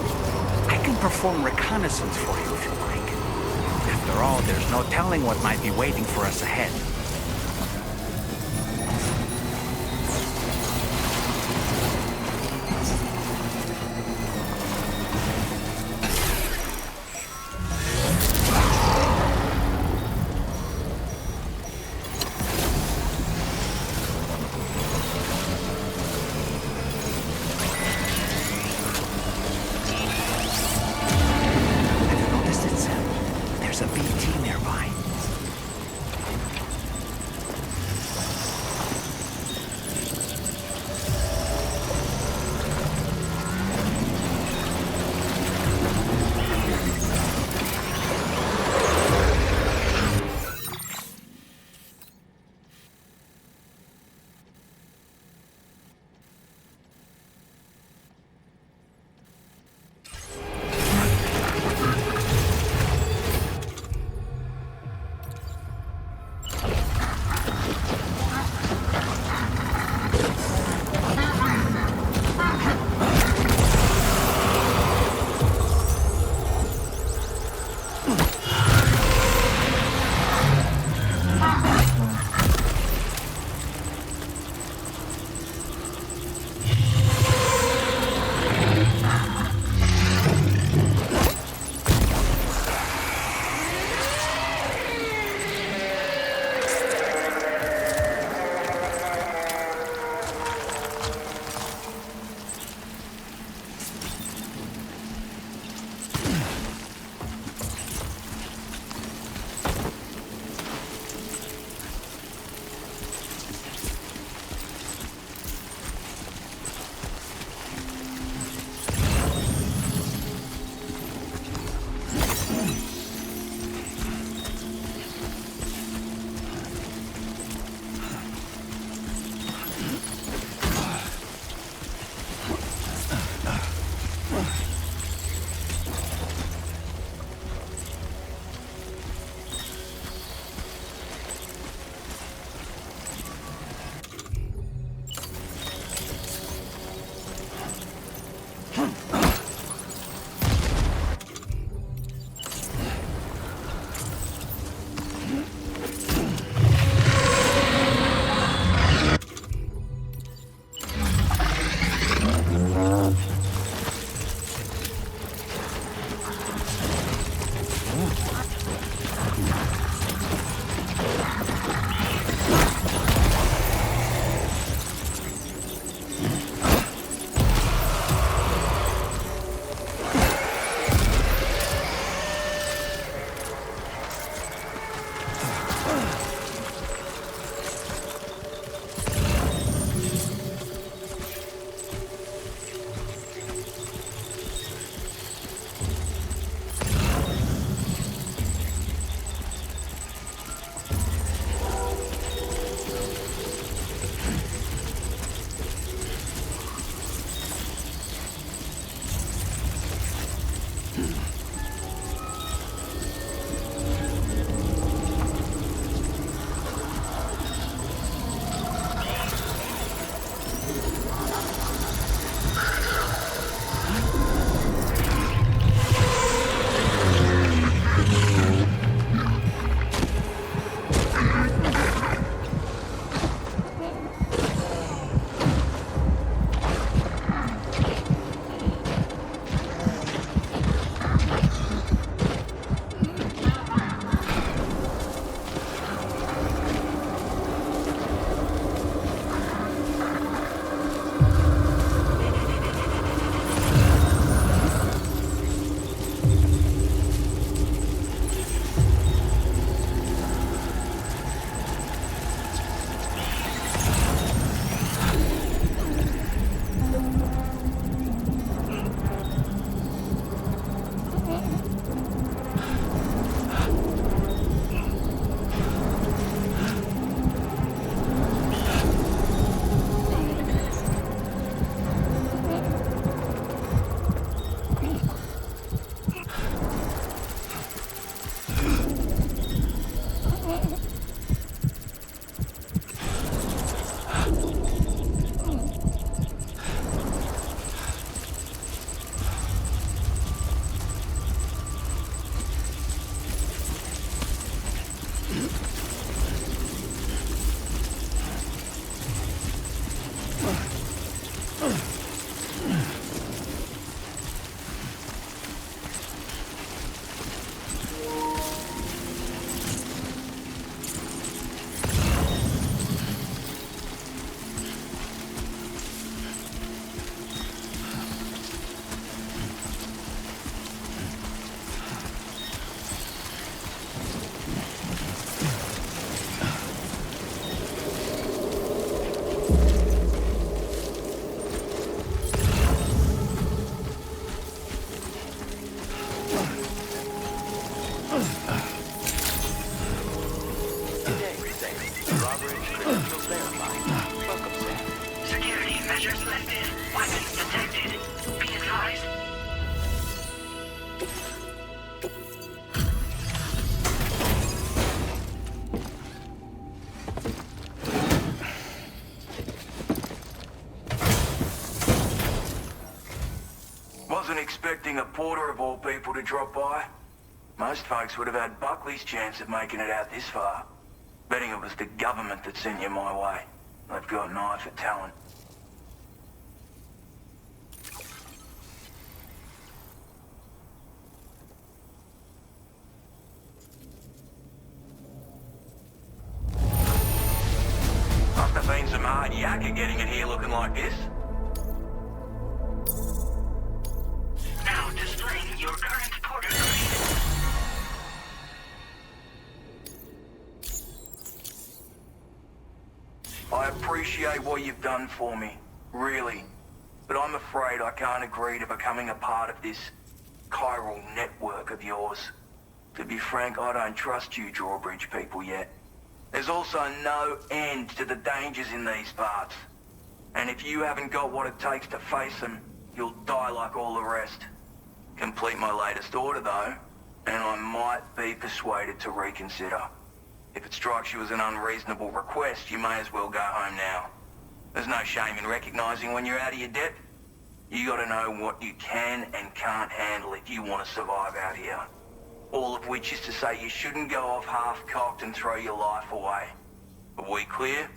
I can perform reconnaissance for you if you like. After all, there's no telling what might be waiting for us ahead. Wasn't expecting a porter of all people to drop by. Most folks would have had Buckley's chance of making it out this far. Betting it was the government that sent you my way. They've got an eye for talent. Must have been some hard yakka getting it here looking like this. Now displaying your current porter grade. I appreciate what you've done for me, really. But I'm afraid I can't agree to becoming a part of this chiral network of yours. To be frank, I don't trust you drawbridge people yet. There's also no end to the dangers in these parts. And if you haven't got what it takes to face them, you'll die like all the rest. Complete my latest order though, and I might be persuaded to reconsider. If it strikes you as an unreasonable request, you may as well go home now. There's no shame in recognizing when you're out of your depth. You gotta know what you can and can't handle if you want to survive out here. All of which is to say you shouldn't go off half-cocked and throw your life away. Are we clear?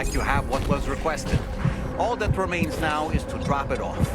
like you have what was requested. All that remains now is to drop it off.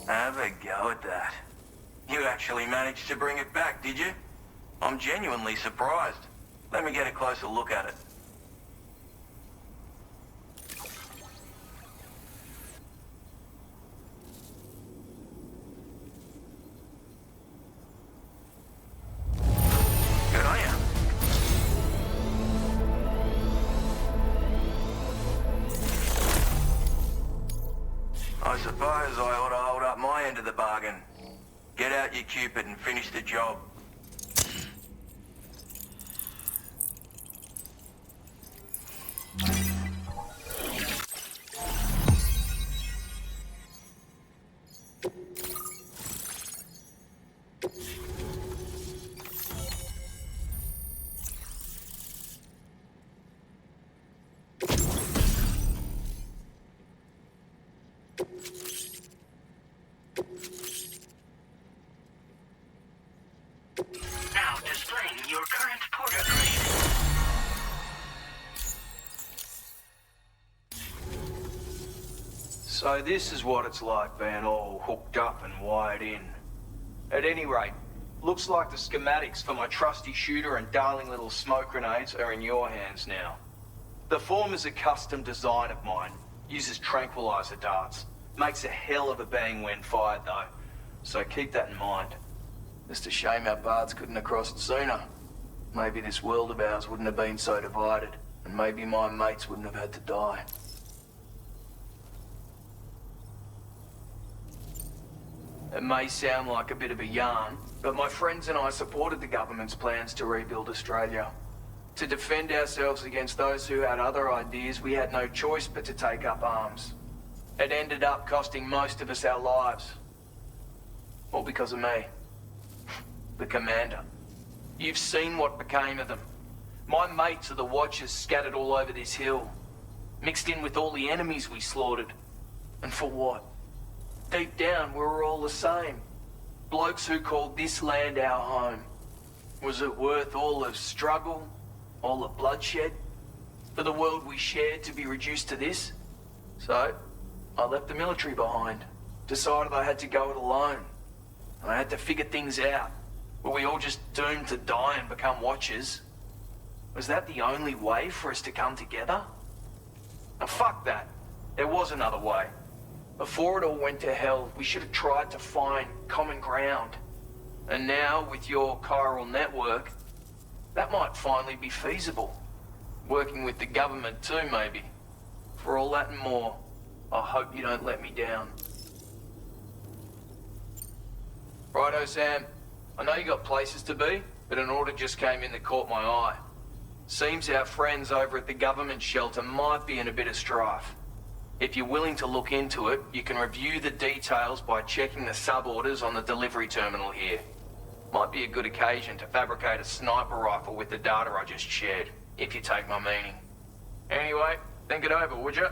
Have a go at that. You actually managed to bring it back, did you? I'm genuinely surprised. Let me get a closer look at it. Good on ya. I suppose I ought to hold up my end of the bargain. Get out your Cupid and finish the job. Now displaying your current porter grade. So this is what it's like being all hooked up and wired in. At any rate, looks like the schematics for my trusty shooter and darling little smoke grenades are in your hands now. The former's a custom design of mine. Uses tranquilizer darts. Makes a hell of a bang when fired though. So keep that in mind. It's a shame our paths couldn't have crossed sooner. Maybe this world of ours wouldn't have been so divided, and maybe my mates wouldn't have had to die. It may sound like a bit of a yarn, but my friends and I supported the government's plans to rebuild Australia. To defend ourselves against those who had other ideas, we had no choice but to take up arms. It ended up costing most of us our lives. All because of me. The commander. You've seen what became of them. My mates are the Watchers scattered all over this hill. Mixed in with all the enemies we slaughtered. And for what? Deep down, we were all the same. Blokes who called this land our home. Was it worth all the struggle? All the bloodshed? For the world we shared to be reduced to this? So, I left the military behind. Decided I had to go it alone. I had to figure things out. Were we all just doomed to die and become Watchers? Was that the only way for us to come together? Now fuck that. There was another way. Before it all went to hell, we should have tried to find common ground. And now, with your chiral network, that might finally be feasible. Working with the government too, maybe. For all that and more, I hope you don't let me down. Righto, Sam. I know you got places to be, but an order just came in that caught my eye. Seems our friends over at the government shelter might be in a bit of strife. If you're willing to look into it, you can review the details by checking the sub-orders on the delivery terminal here. Might be a good occasion to fabricate a sniper rifle with the data I just shared, if you take my meaning. Anyway, think it over, would you?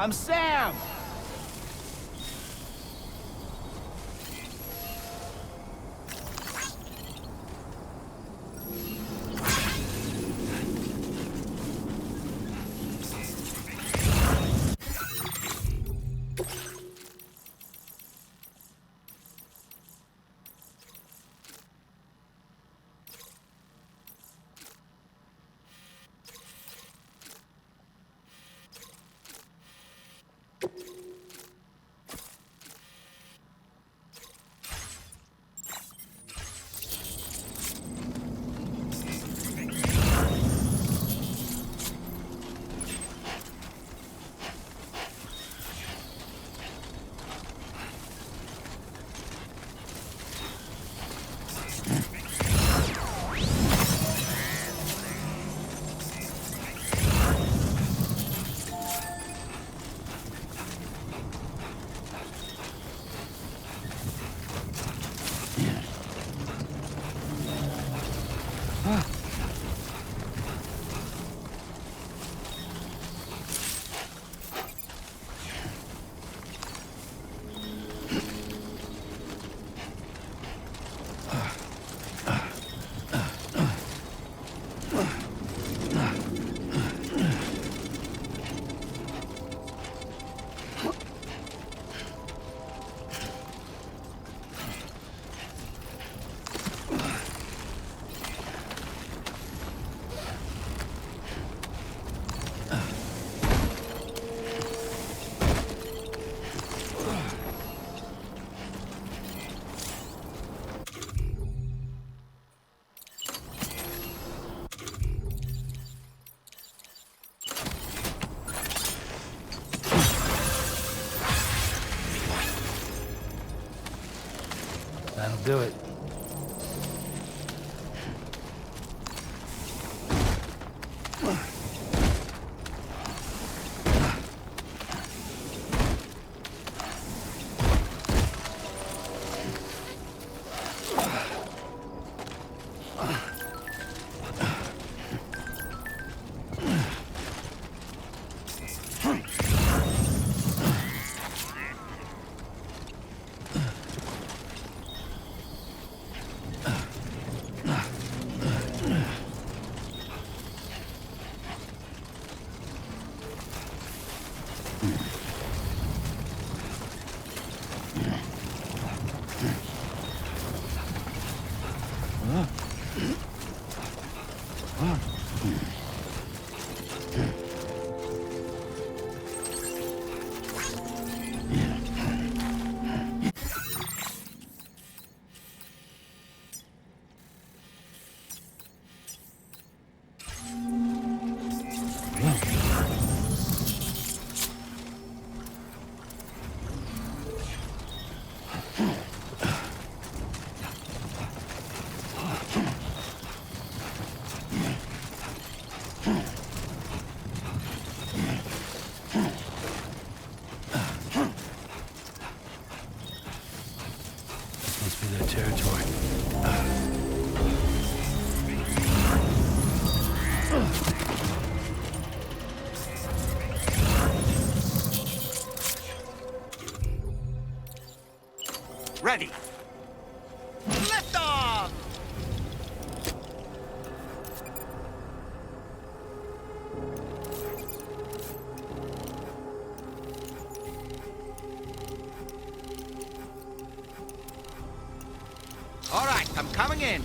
I'm Sam! That'll do it. Ready. Lift off! All right, I'm coming in.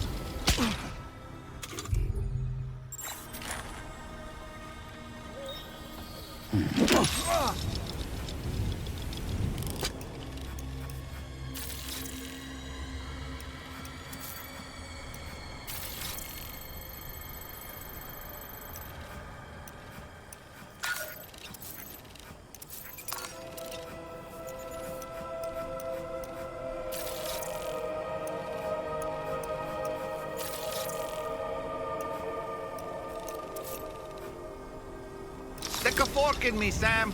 Stick a fork in me, Sam.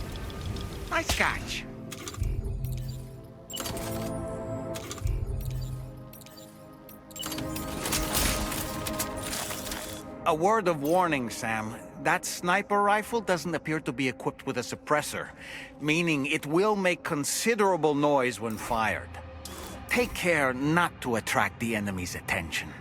Nice catch. A word of warning, Sam. That sniper rifle doesn't appear to be equipped with a suppressor, meaning it will make considerable noise when fired. Take care not to attract the enemy's attention.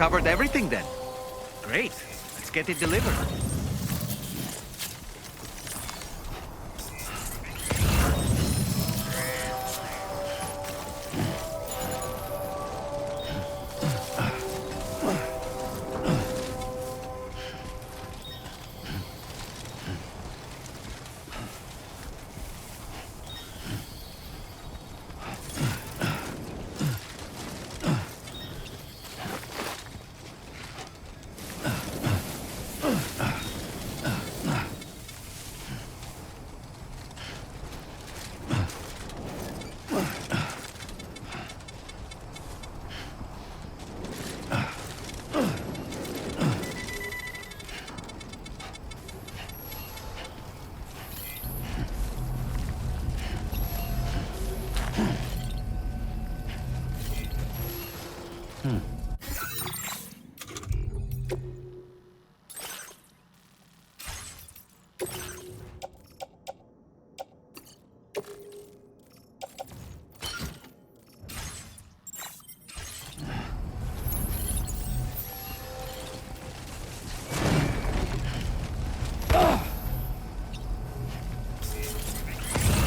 covered everything then. Great. Let's get it delivered.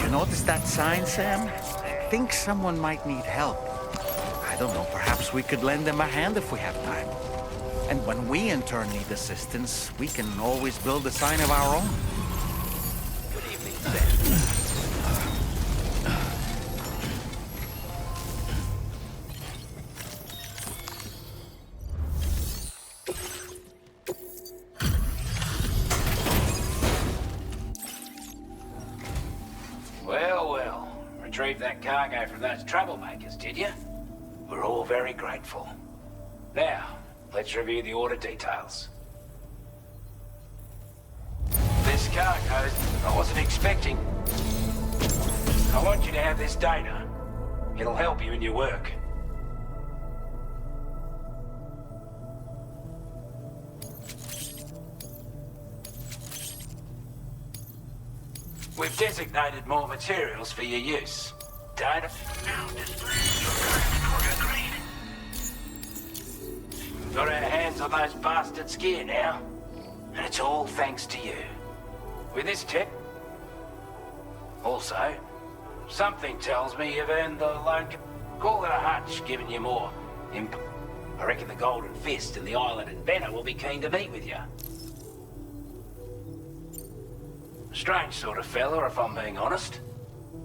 Notice that sign, Sam? I think someone might need help. I don't know, perhaps we could lend them a hand if we have time. And when we in turn need assistance, we can always build a sign of our own. Good evening, Sam. Retrieved that cargo from those troublemakers, did you? We're all very grateful. Now, let's review the order details. This cargo I wasn't expecting. I want you to have this data. It'll help you in your work. We've designated more materials for your use. Data now displaying your current order grade. Got our hands on those bastards' gear now, and it's all thanks to you. With this tip, also, something tells me you've earned the loan. Call it a hunch, giving you more imp. I reckon the Golden Fist and the Island Inventor will be keen to meet with you. Strange sort of fella, if I'm being honest.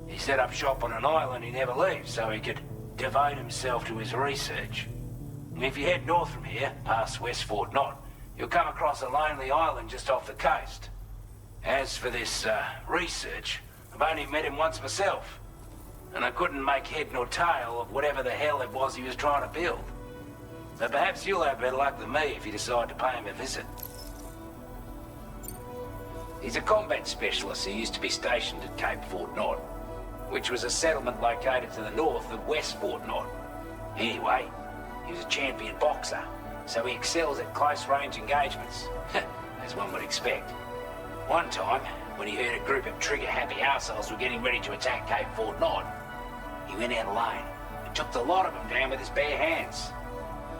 He set up shop on an island he never leaves, so he could devote himself to his research. If you head north from here, past West Fort Knot, you'll come across a lonely island just off the coast. As for this, research, I've only met him once myself, and I couldn't make head nor tail of whatever the hell it was he was trying to build. So perhaps you'll have better luck than me if you decide to pay him a visit. He's a combat specialist who used to be stationed at Cape Fort Knot, which was a settlement located to the north of West Fort Knot. Anyway, he was a champion boxer, so he excels at close-range engagements, as one would expect. One time, when he heard a group of trigger-happy arseholes were getting ready to attack Cape Fort Knot, he went out alone and took the lot of them down with his bare hands.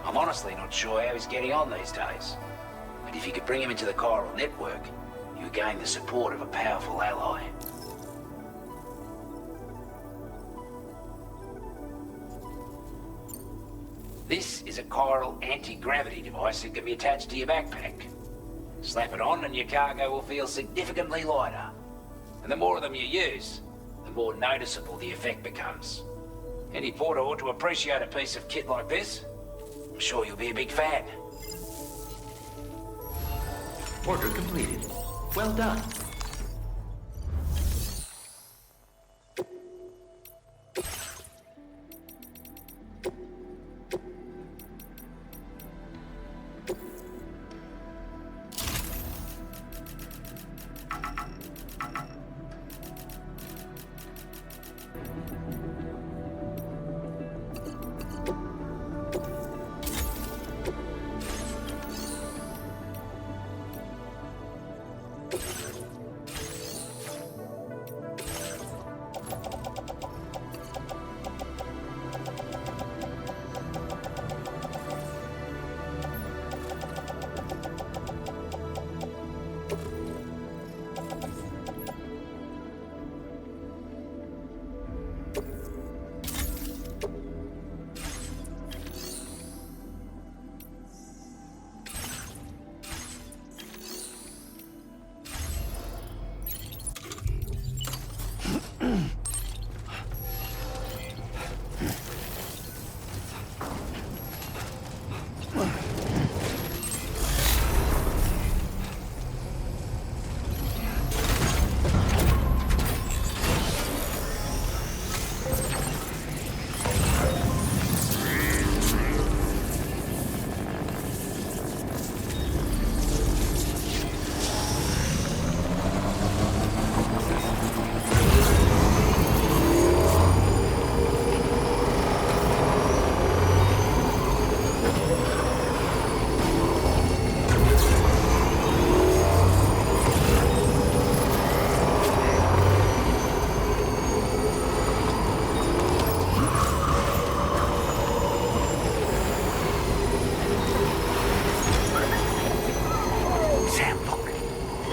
I'm honestly not sure how he's getting on these days, but if you could bring him into the chiral network, you gain the support of a powerful ally. This is a chiral anti-gravity device that can be attached to your backpack. Slap it on and your cargo will feel significantly lighter. And the more of them you use, the more noticeable the effect becomes. Any porter ought to appreciate a piece of kit like this. I'm sure you'll be a big fan. Order completed. Well done.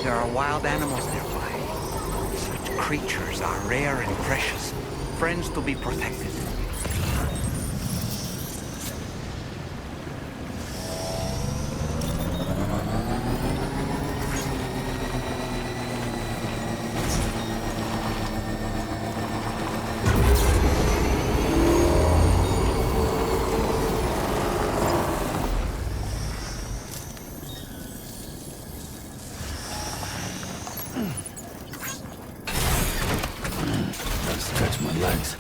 there are wild animals nearby. Such creatures are rare and precious, friends to be protected. Stretch my legs.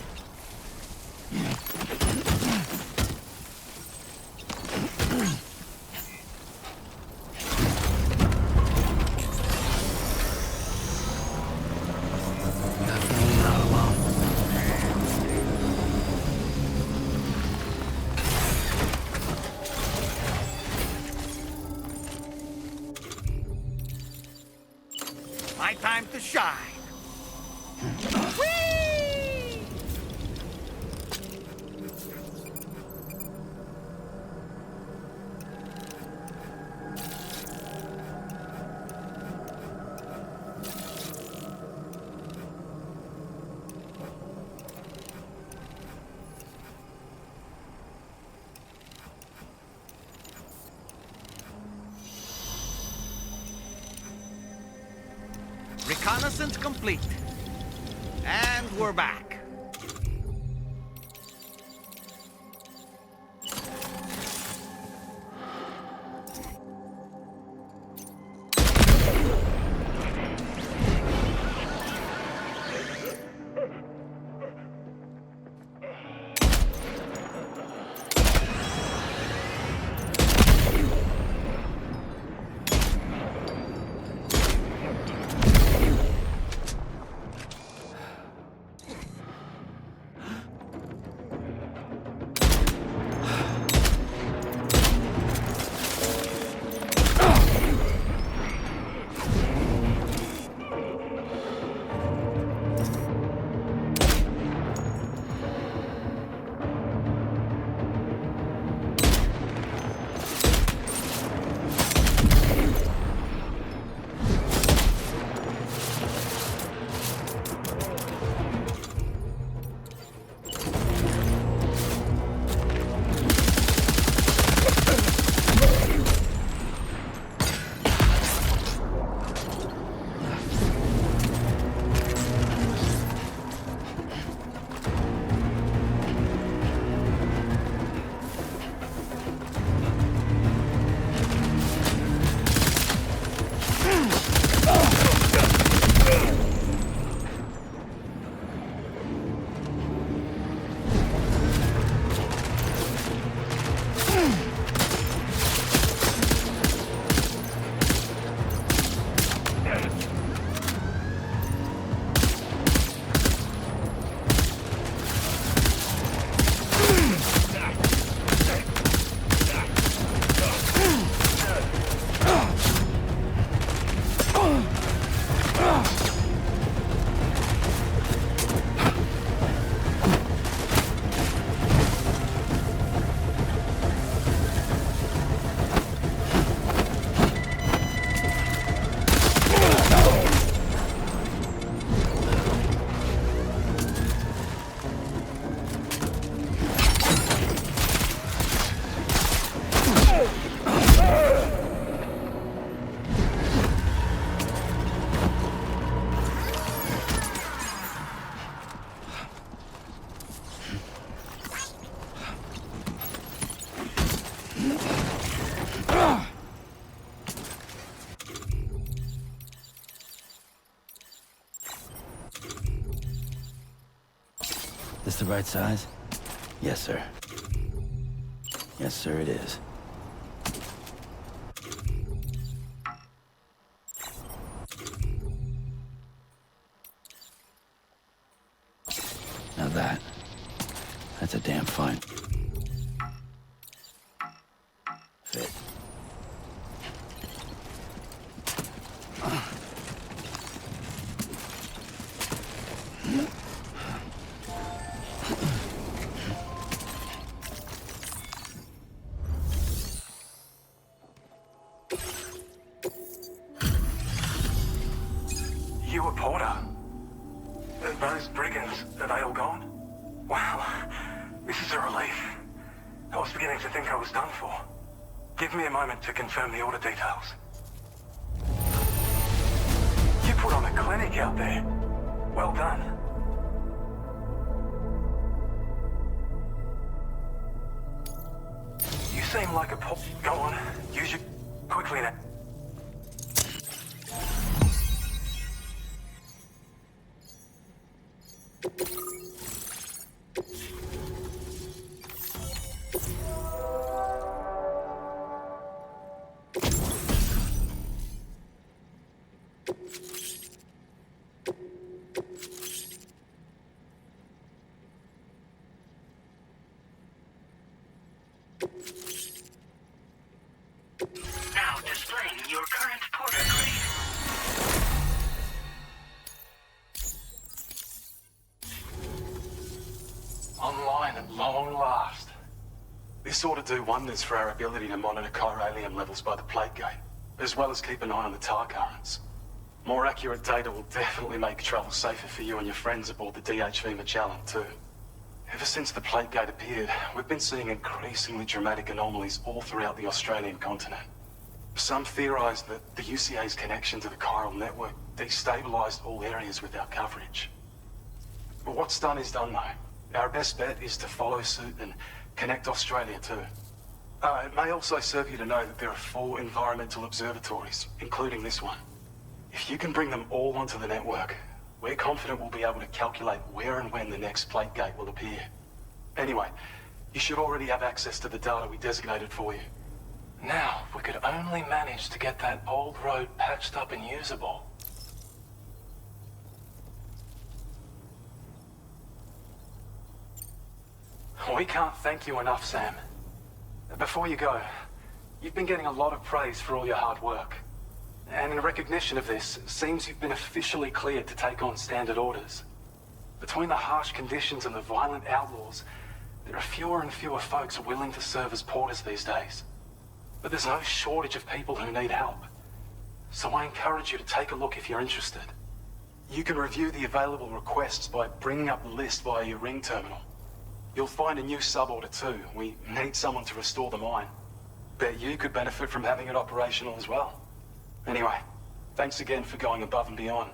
Definitely not alone. My time to shine. Reconnaissance complete. And we're back. This the right size? Yes, sir. Yes, sir, it is. Now that's a damn fine fit. You a porter? Those brigands, are they all gone? Wow, this is a relief. I was beginning to think I was done for. Give me a moment to confirm the order details. You put on a clinic out there. Well done. You seem like a pop. Go on, use your quickly now. Now displaying your current porter grade. Online at long last. This ought to do wonders for our ability to monitor chiralium levels by the plague gate, as well as keep an eye on the tar currents. More accurate data will definitely make travel safer for you and your friends aboard the DHV Magellan too. Ever since the plague gate appeared, we've been seeing increasingly dramatic anomalies all throughout the Australian continent. Some theorize that the UCA's connection to the chiral network destabilized all areas with our coverage. But what's done is done though. Our best bet is to follow suit and connect Australia too. It may also serve you to know that there are 4 environmental observatories, including this one. If you can bring them all onto the network, we're confident we'll be able to calculate where and when the next plague gate will appear. Anyway, you should already have access to the data we designated for you. Now, if we could only manage to get that old road patched up and usable. We can't thank you enough, Sam. Before you go, you've been getting a lot of praise for all your hard work. And in recognition of this, it seems you've been officially cleared to take on standard orders. Between the harsh conditions and the violent outlaws, there are fewer and fewer folks willing to serve as porters these days. But there's no shortage of people who need help. So I encourage you to take a look if you're interested. You can review the available requests by bringing up the list via your ring terminal. You'll find a new sub-order too. We need someone to restore the mine. Bet you could benefit from having it operational as well. Anyway, thanks again for going above and beyond.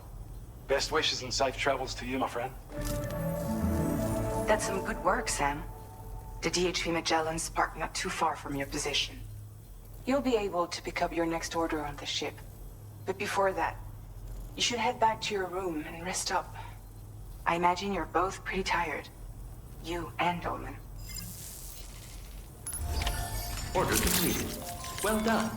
Best wishes and safe travels to you, my friend. That's some good work, Sam. The DHV Magellan's parked not too far from your position. You'll be able to pick up your next order on the ship. But before that, you should head back to your room and rest up. I imagine you're both pretty tired. You and Norman. Order completed. Well done.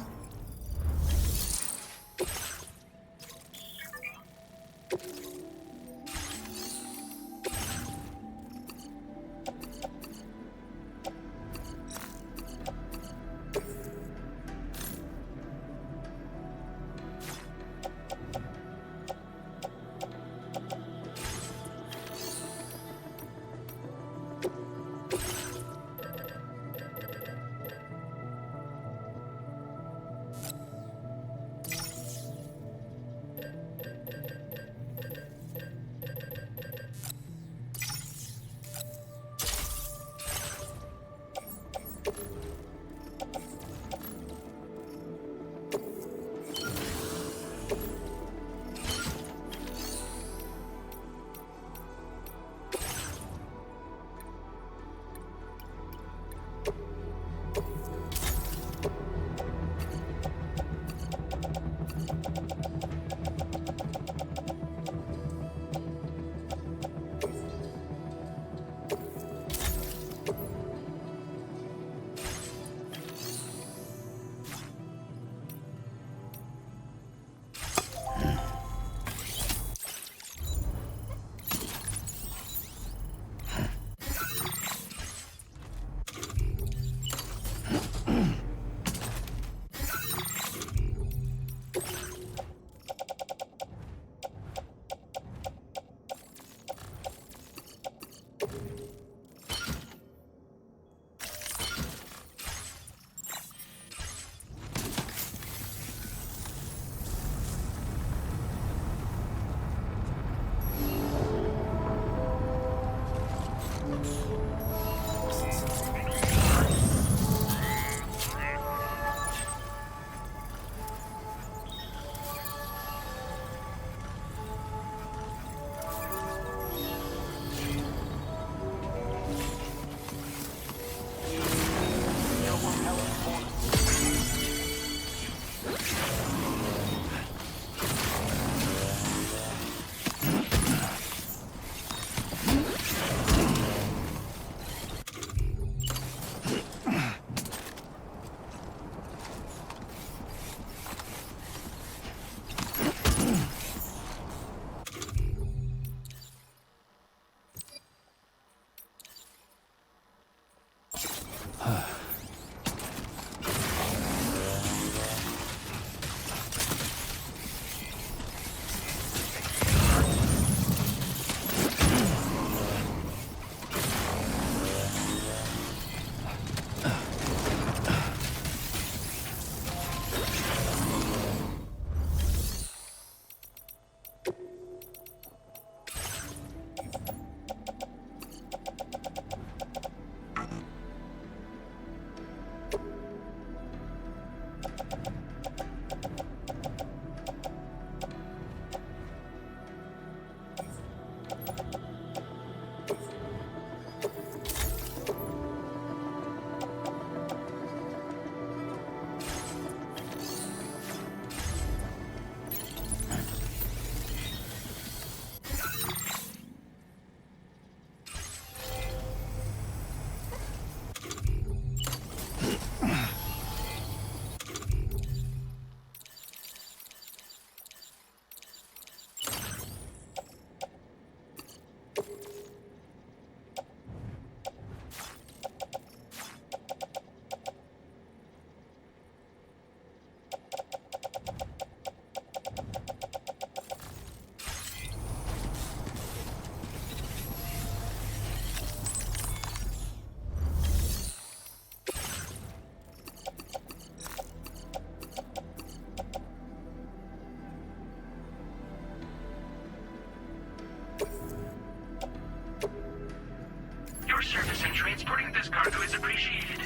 this cargo is appreciated.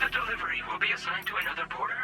The delivery will be assigned to another porter.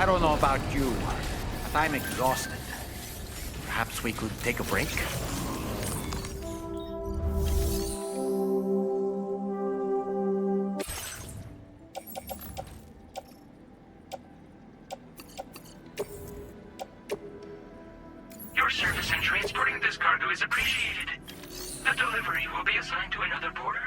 I don't know about you, but I'm exhausted. Perhaps we could take a break? Your service in transporting this cargo is appreciated. The delivery will be assigned to another porter.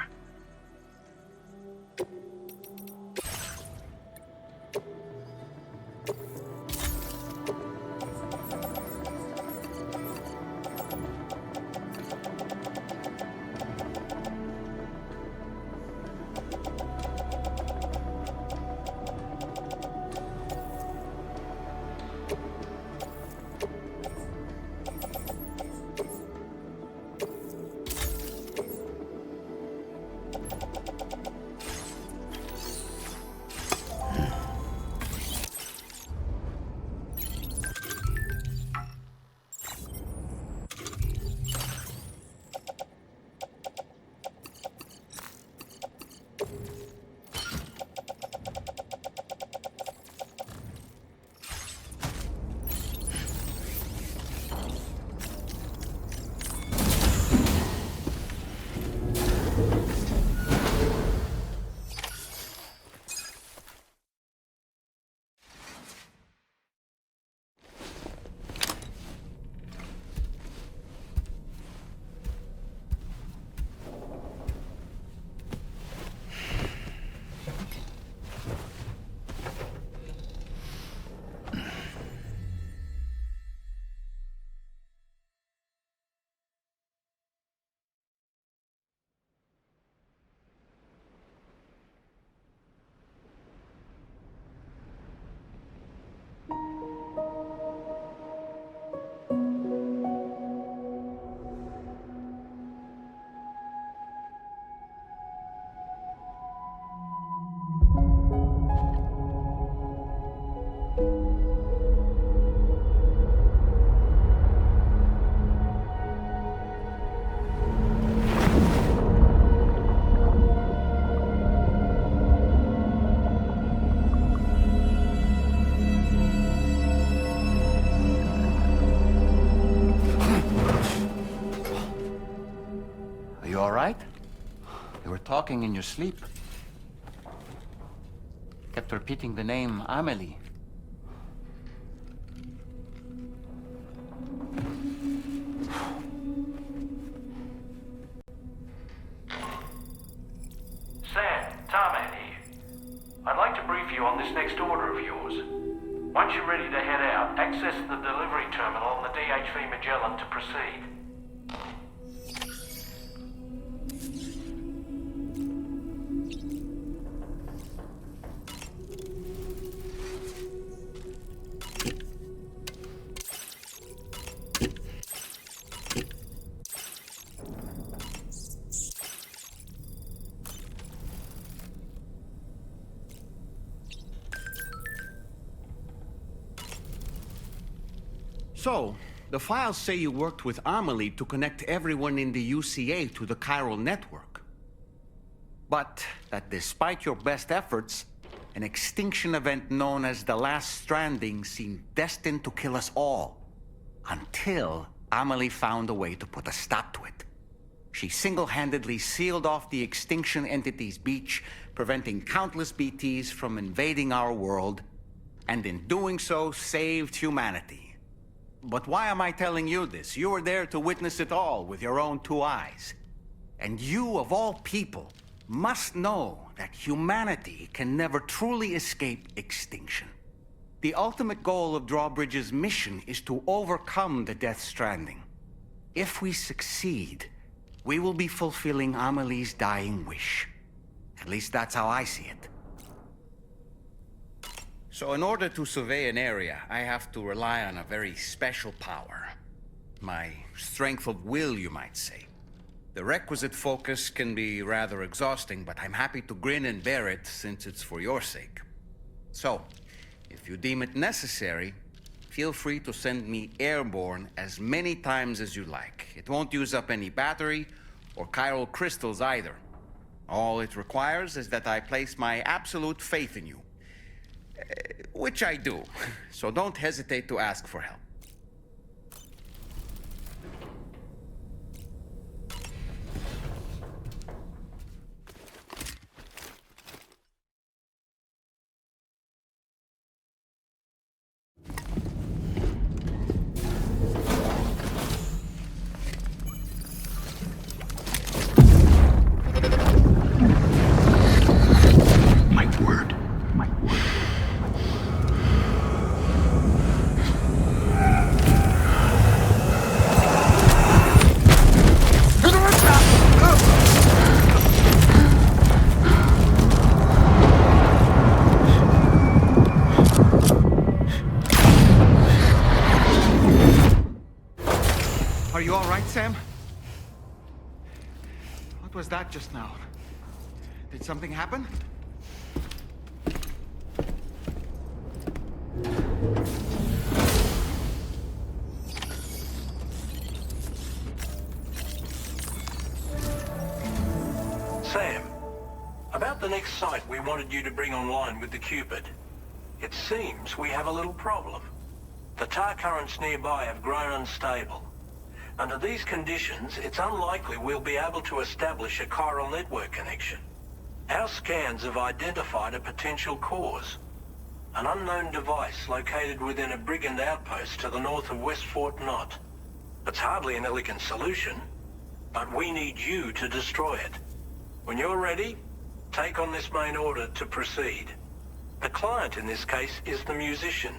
Right? You were talking in your sleep. Kept repeating the name Amelie. Sam, Tarman here. I'd like to brief you on this next order of yours. Once you're ready to head out, access the delivery terminal on the DHV Magellan to proceed. So, the files say you worked with Amelie to connect everyone in the UCA to the chiral network. But that despite your best efforts, an extinction event known as the Last Stranding seemed destined to kill us all. Until Amelie found a way to put a stop to it. She single-handedly sealed off the extinction entity's beach, preventing countless BTs from invading our world, and in doing so, saved humanity. But why am I telling you this? You were there to witness it all with your own 2 eyes. And you, of all people, must know that humanity can never truly escape extinction. The ultimate goal of Drawbridge's mission is to overcome the Death Stranding. If we succeed, we will be fulfilling Amelie's dying wish. At least that's how I see it. So in order to survey an area, I have to rely on a very special power. My strength of will, you might say. The requisite focus can be rather exhausting, but I'm happy to grin and bear it since it's for your sake. So, if you deem it necessary, feel free to send me airborne as many times as you like. It won't use up any battery or chiral crystals either. All it requires is that I place my absolute faith in you. Which I do, so don't hesitate to ask for help. Are you all right, Sam? What was that just now? Did something happen? Sam, about the next site we wanted you to bring online with the Cupid. It seems we have a little problem. The tar currents nearby have grown unstable. Under these conditions, it's unlikely we'll be able to establish a chiral network connection. Our scans have identified a potential cause. An unknown device located within a brigand outpost to the north of West Fort Knott. It's hardly an elegant solution, but we need you to destroy it. When you're ready, take on this main order to proceed. The client in this case is the musician.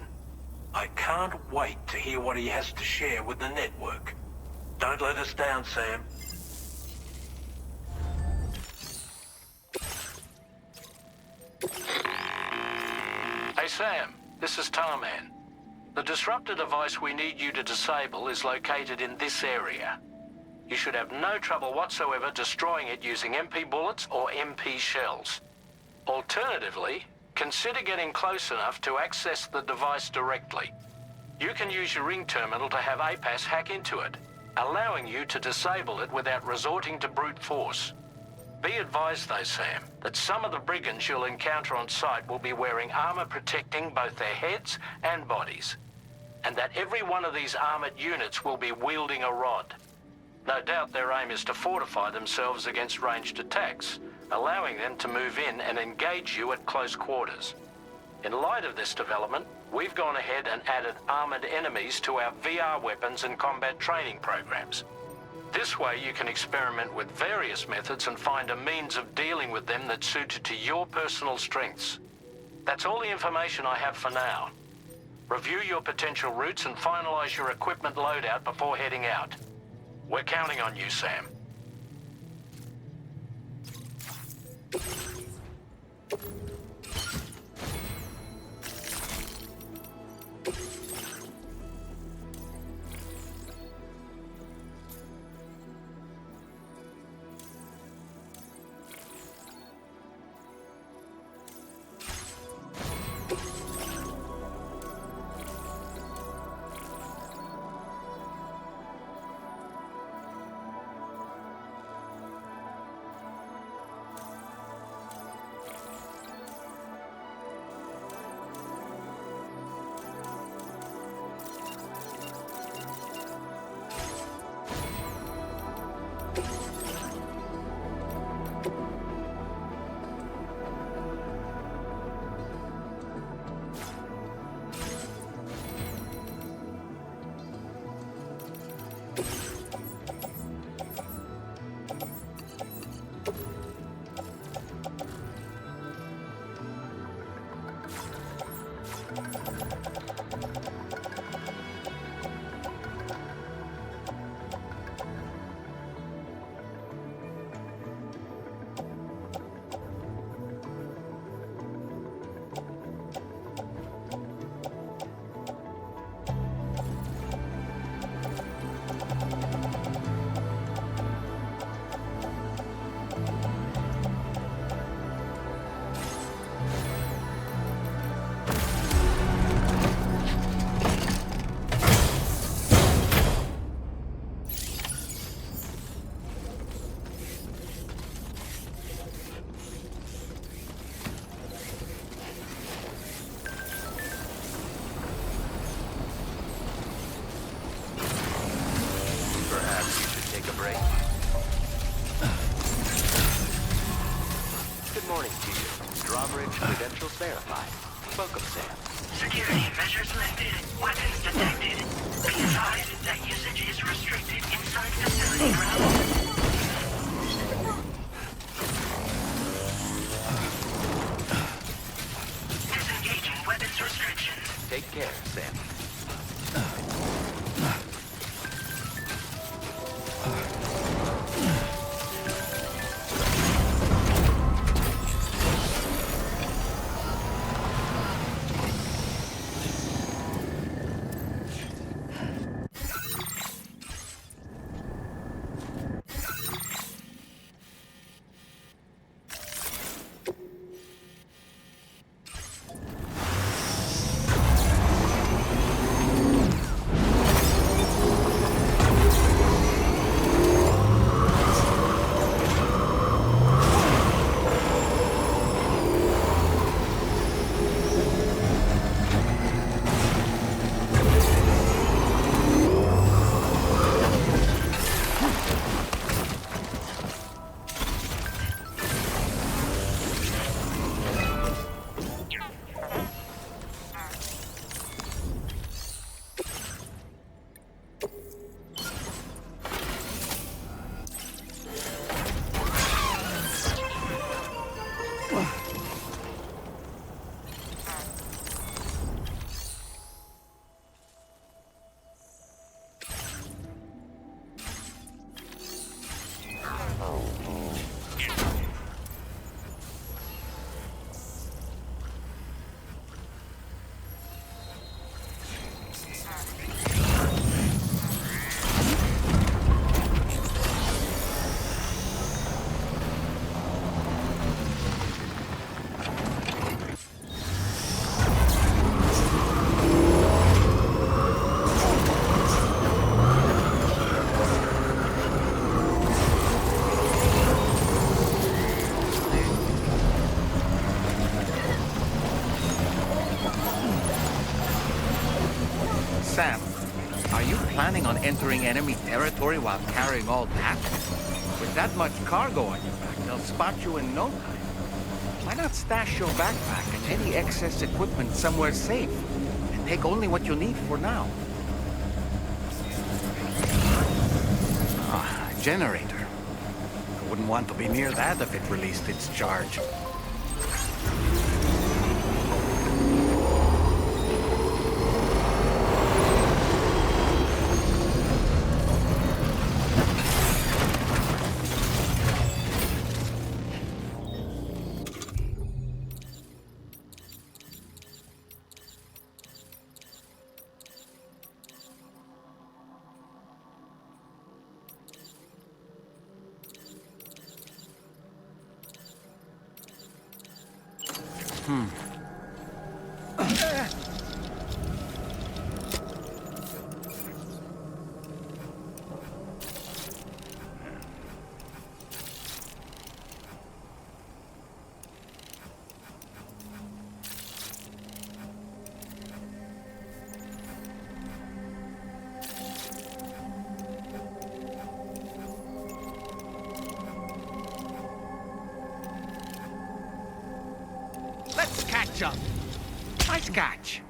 I can't wait to hear what he has to share with the network. Don't let us down, Sam. Hey Sam, this is Tarman. The disruptor device we need you to disable is located in this area. You should have no trouble whatsoever destroying it using MP bullets or MP shells. Alternatively, consider getting close enough to access the device directly. You can use your ring terminal to have APAS hack into it, allowing you to disable it without resorting to brute force. Be advised though, Sam, that some of the brigands you'll encounter on site will be wearing armor protecting both their heads and bodies, and that every one of these armored units will be wielding a rod. No doubt their aim is to fortify themselves against ranged attacks, allowing them to move in and engage you at close quarters. In light of this development, we've gone ahead and added armored enemies to our VR weapons and combat training programs. This way you can experiment with various methods and find a means of dealing with them that's suited to your personal strengths. That's all the information I have for now. Review your potential routes and finalize your equipment loadout before heading out. We're counting on you, Sam. break. Good morning to you. Drawbridge credentials verified. Welcome, Sam. Security measures lifted. Weapons detected. Be advised that usage is restricted inside facility grounds. Disengaging weapons restrictions. Take care, Sam. Sam, are you planning on entering enemy territory while carrying all that? With that much cargo on your back, they'll spot you in no time. Why not stash your backpack and any excess equipment somewhere safe, and take only what you need for now? Ah, a generator. I wouldn't want to be near that if it released its charge. Let's catch up. Nice catch.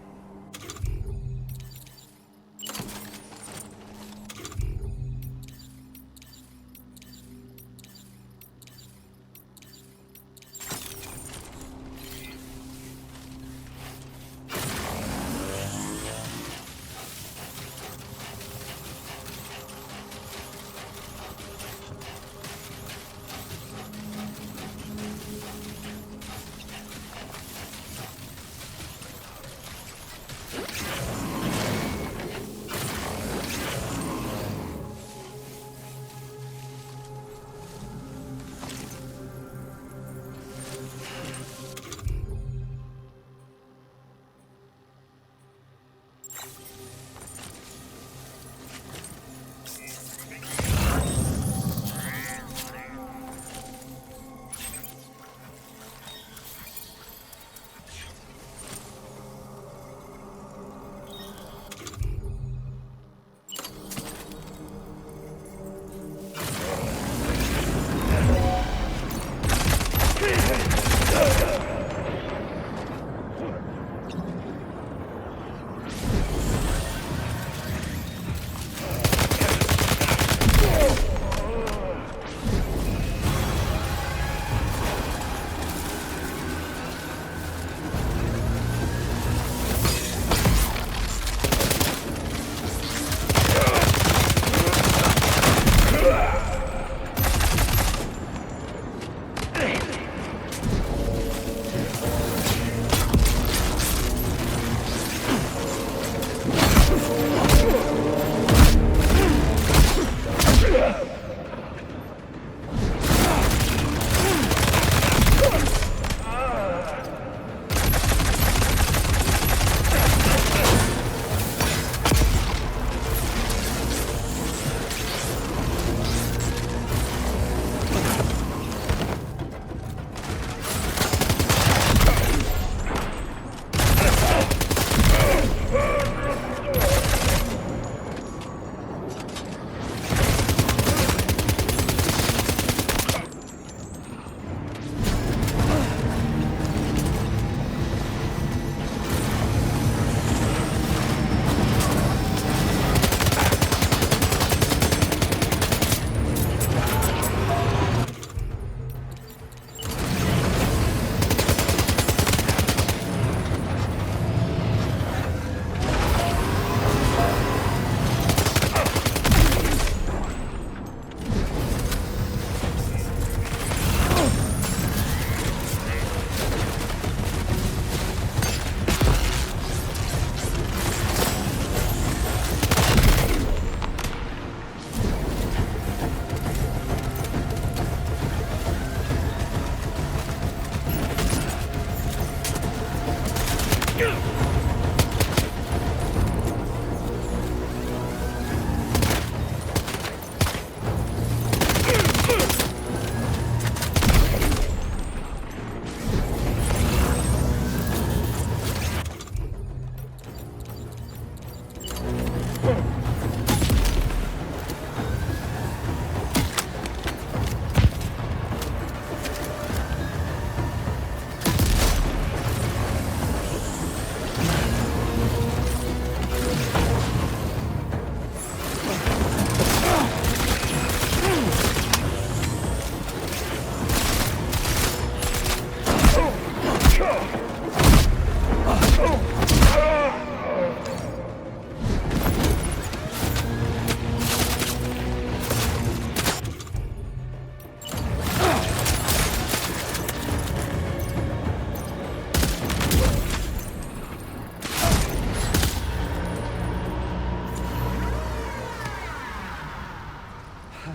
Good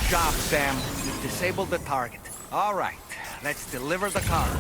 job, Sam. You've disabled the target. All right, let's deliver the cargo.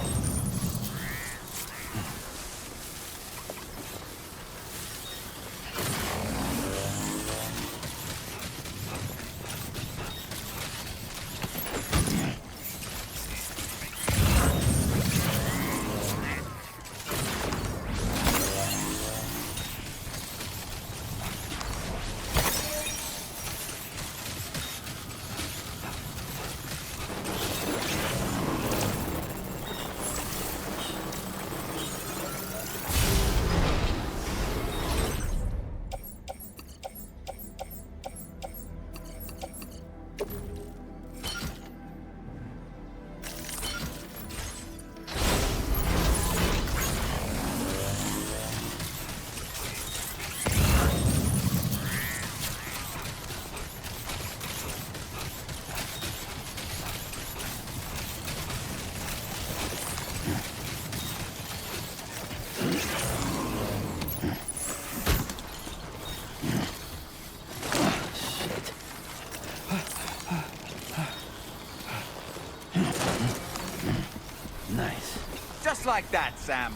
Nice. Just like that, Sam.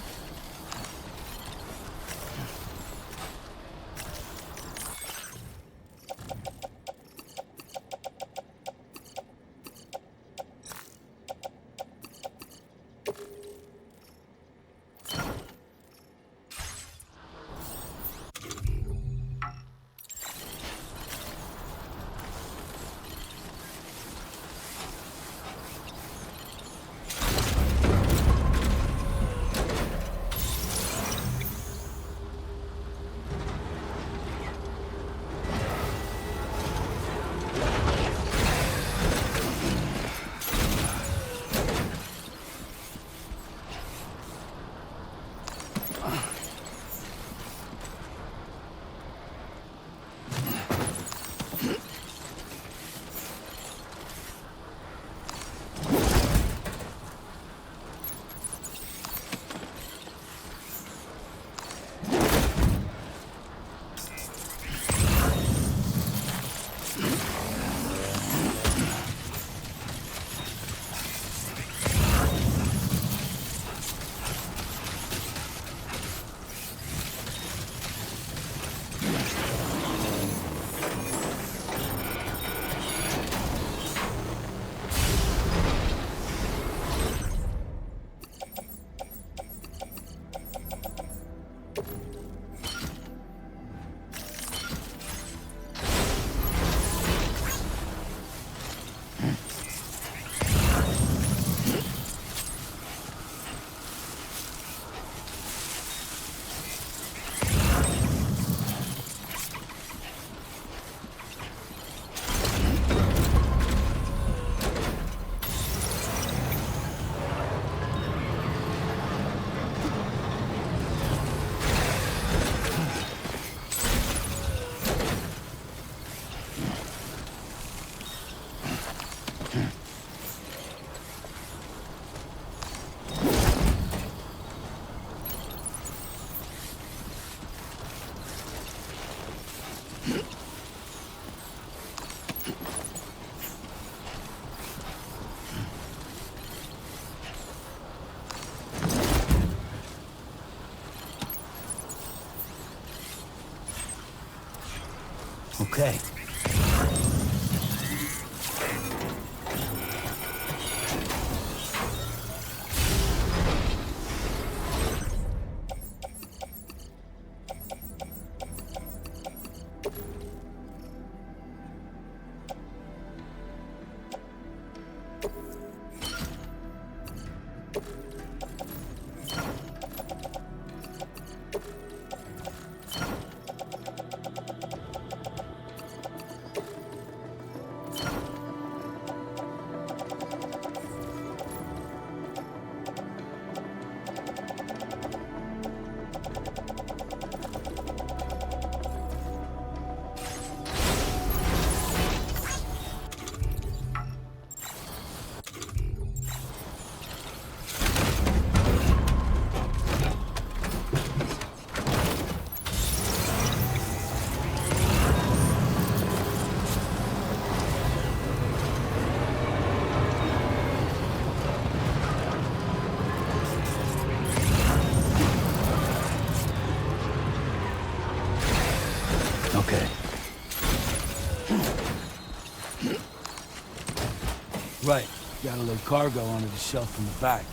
Okay. Right. Gotta load cargo onto the shelf in the back.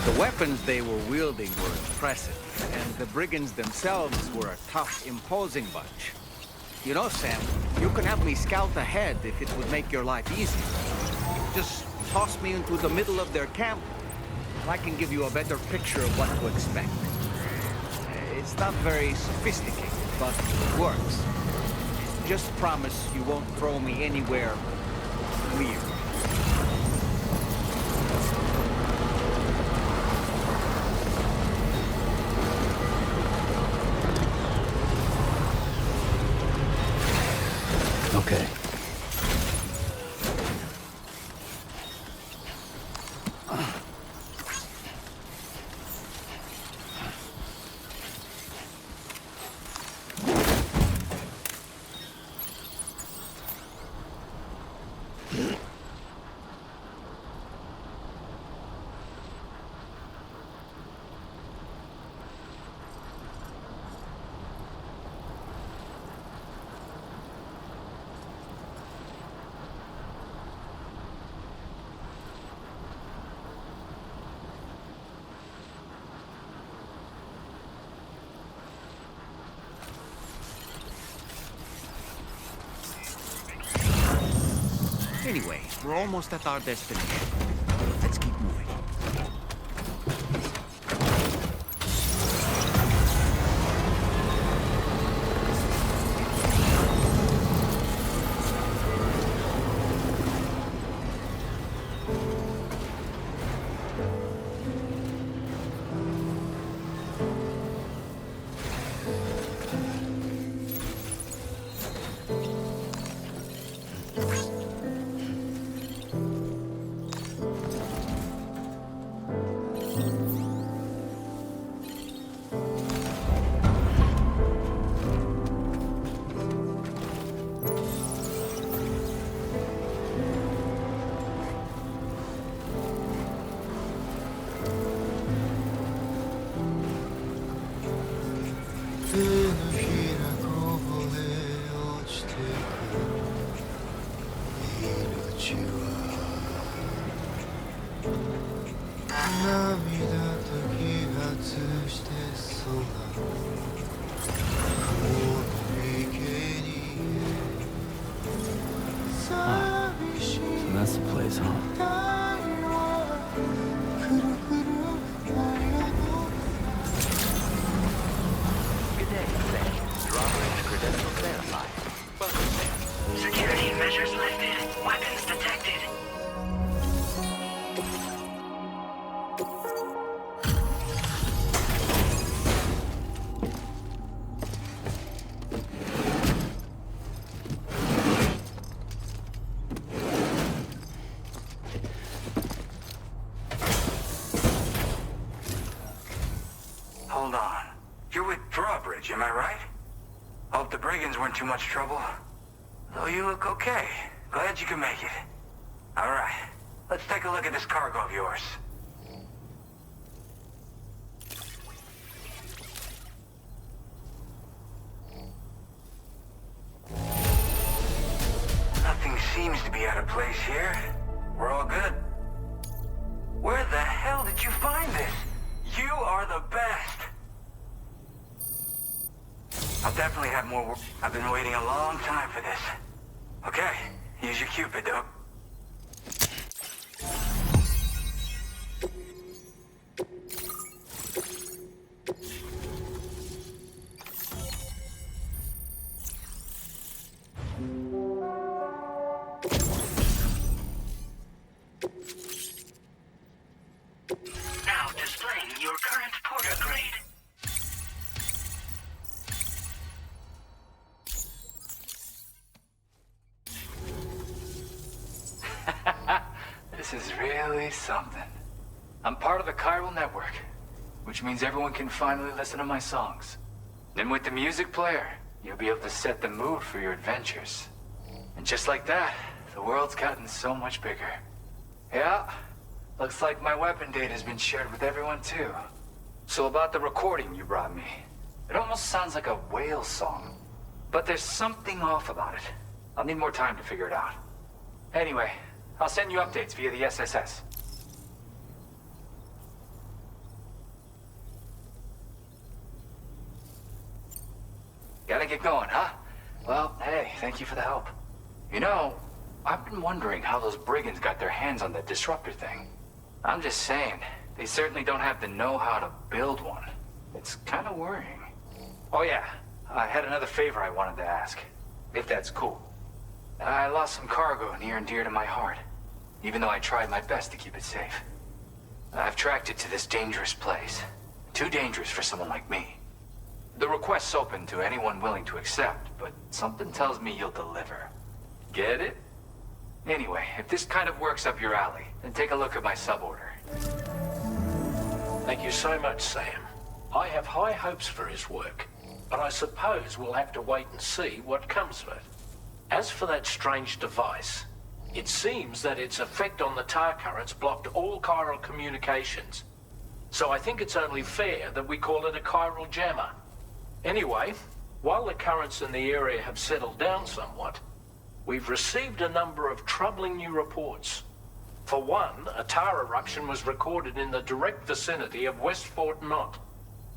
The weapons they were wielding were impressive, and the brigands themselves were a tough, imposing bunch. You know, Sam, you can have me scout ahead if it would make your life easier. Just toss me into the middle of their camp, and I can give you a better picture of what to expect. It's not very sophisticated, but it works. Just promise you won't throw me anywhere weird. Okay. Anyway, we're almost at our destination. Let's keep moving. So that's the place, huh? hold on. You're with Drawbridge, am I right? Hope the brigands weren't too much trouble. Though you look okay. Glad you can make it. All right, let's take a look at this cargo of yours. Nothing seems to be out of place here. We're all good. Where the hell did you find this? You are the best! I'll definitely have more work. I've been waiting a long time for this. Okay, use your Cupid, though. Now displaying your current porter grade. This is really something. I'm part of the chiral network, which means everyone can finally listen to my songs. And with the music player, you'll be able to set the mood for your adventures. And just like that, the world's gotten so much bigger. Yeah, looks like my weapon data has been shared with everyone too. So about the recording you brought me, it almost sounds like a whale song. But there's something off about it. I'll need more time to figure it out. Anyway, I'll send you updates via the SSS. Gotta get going, huh? Well, hey, thank you for the help. You know, I've been wondering how those brigands got their hands on that disruptor thing. I'm just saying, they certainly don't have the know-how to build one. It's kind of worrying. Oh yeah, I had another favor I wanted to ask, if that's cool. I lost some cargo near and dear to my heart, even though I tried my best to keep it safe. I've tracked it to this dangerous place. Too dangerous for someone like me. The request's open to anyone willing to accept, but something tells me you'll deliver. Get it? Anyway, if this kind of works up your alley, then take a look at my suborder. Thank you so much, Sam. I have high hopes for his work, but I suppose we'll have to wait and see what comes of it. As for that strange device, it seems that its effect on the tar currents blocked all chiral communications. So I think it's only fair that we call it a chiral jammer. Anyway, while the currents in the area have settled down somewhat, we've received a number of troubling new reports. For one, a tar eruption was recorded in the direct vicinity of West Fort Knot.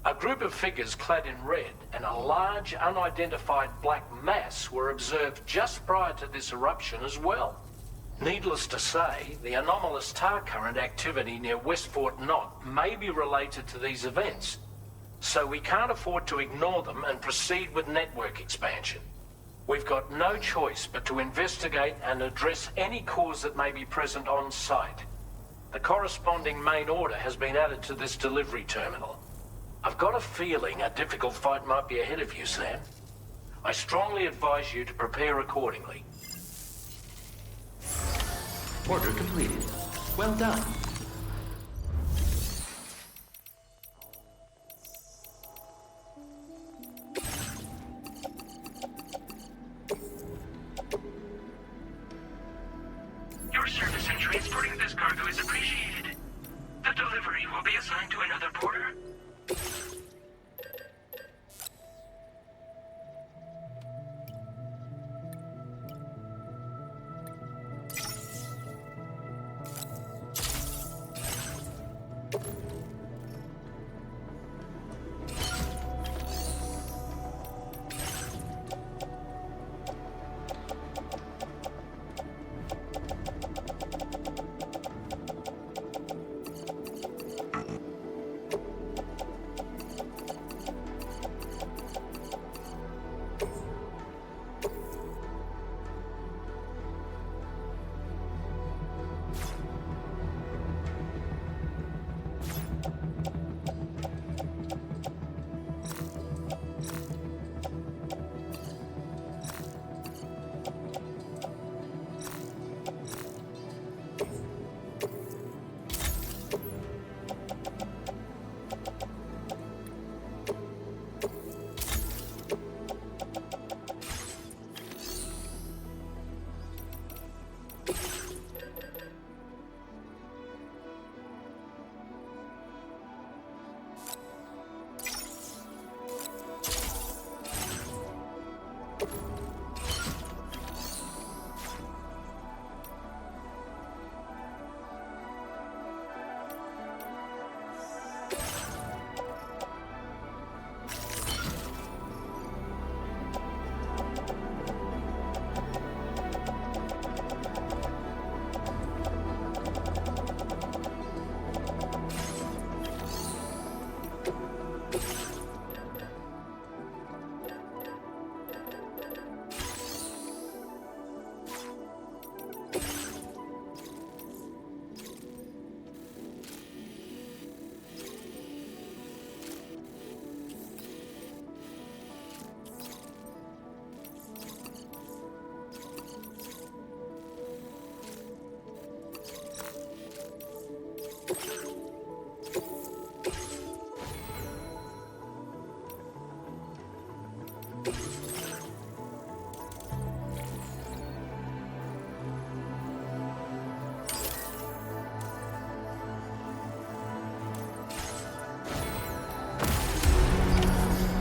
A group of figures clad in red and a large unidentified black mass were observed just prior to this eruption as well. Needless to say, the anomalous tar current activity near West Fort Knot may be related to these events, so we can't afford to ignore them and proceed with network expansion. We've got no choice but to investigate and address any cause that may be present on site. The corresponding main order has been added to this delivery terminal. I've got a feeling a difficult fight might be ahead of you, Sam. I strongly advise you to prepare accordingly. Order completed. Well done. Your service in transporting this cargo is appreciated. The delivery will be assigned to another porter.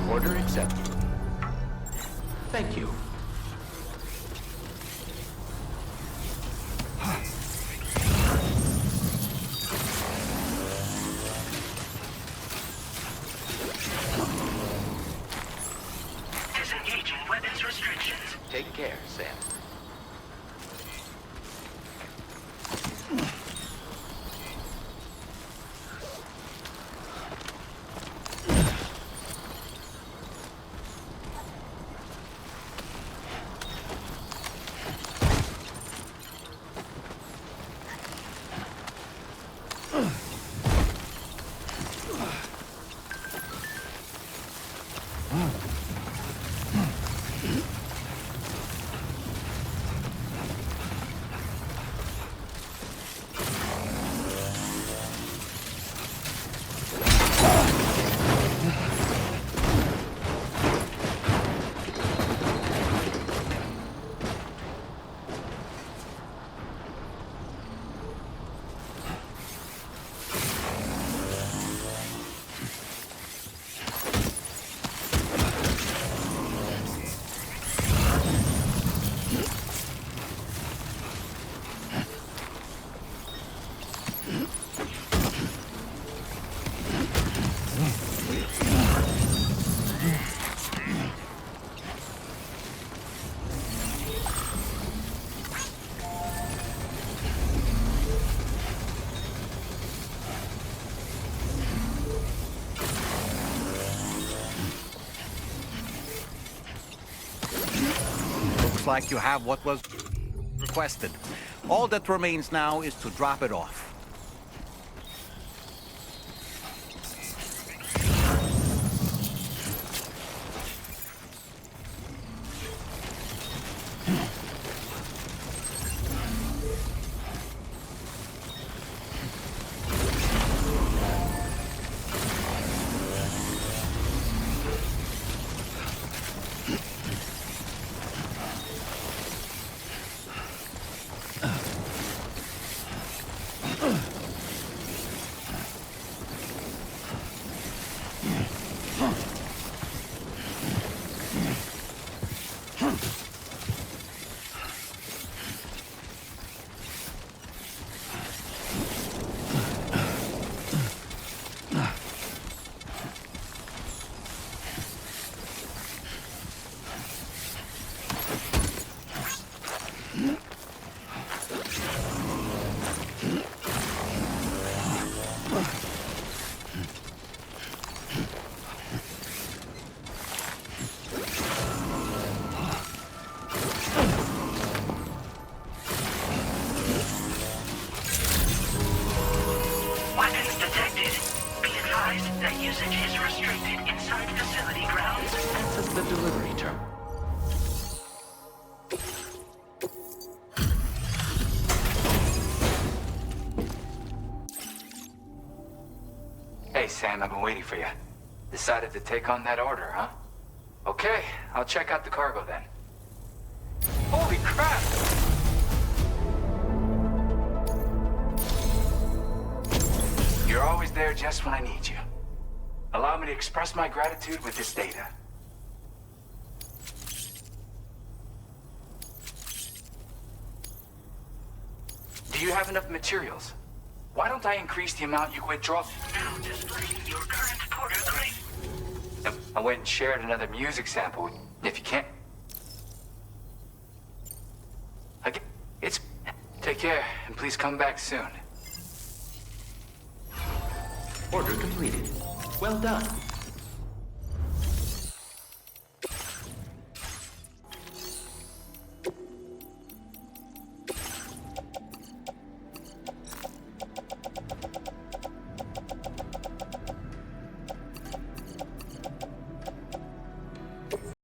Order accepted. Thank you. Disengaging weapons restrictions. Take care, Sam. Looks like you have what was requested. All that remains now is to drop it off. Weapons detected. Be advised that usage is restricted inside facility grounds. Access the delivery terminal. Hey, Sam, I've been waiting for you. Decided to take on that order, huh? Okay, I'll check out the cargo then. Holy crap! You're always there just when I need you. Allow me to express my gratitude with this data. Do you have enough materials? Why don't I increase the amount you withdraw? Now displaying your current order grade. I went and shared another music sample. If you can't... It's... Take care, and please come back soon. Order completed. Well done.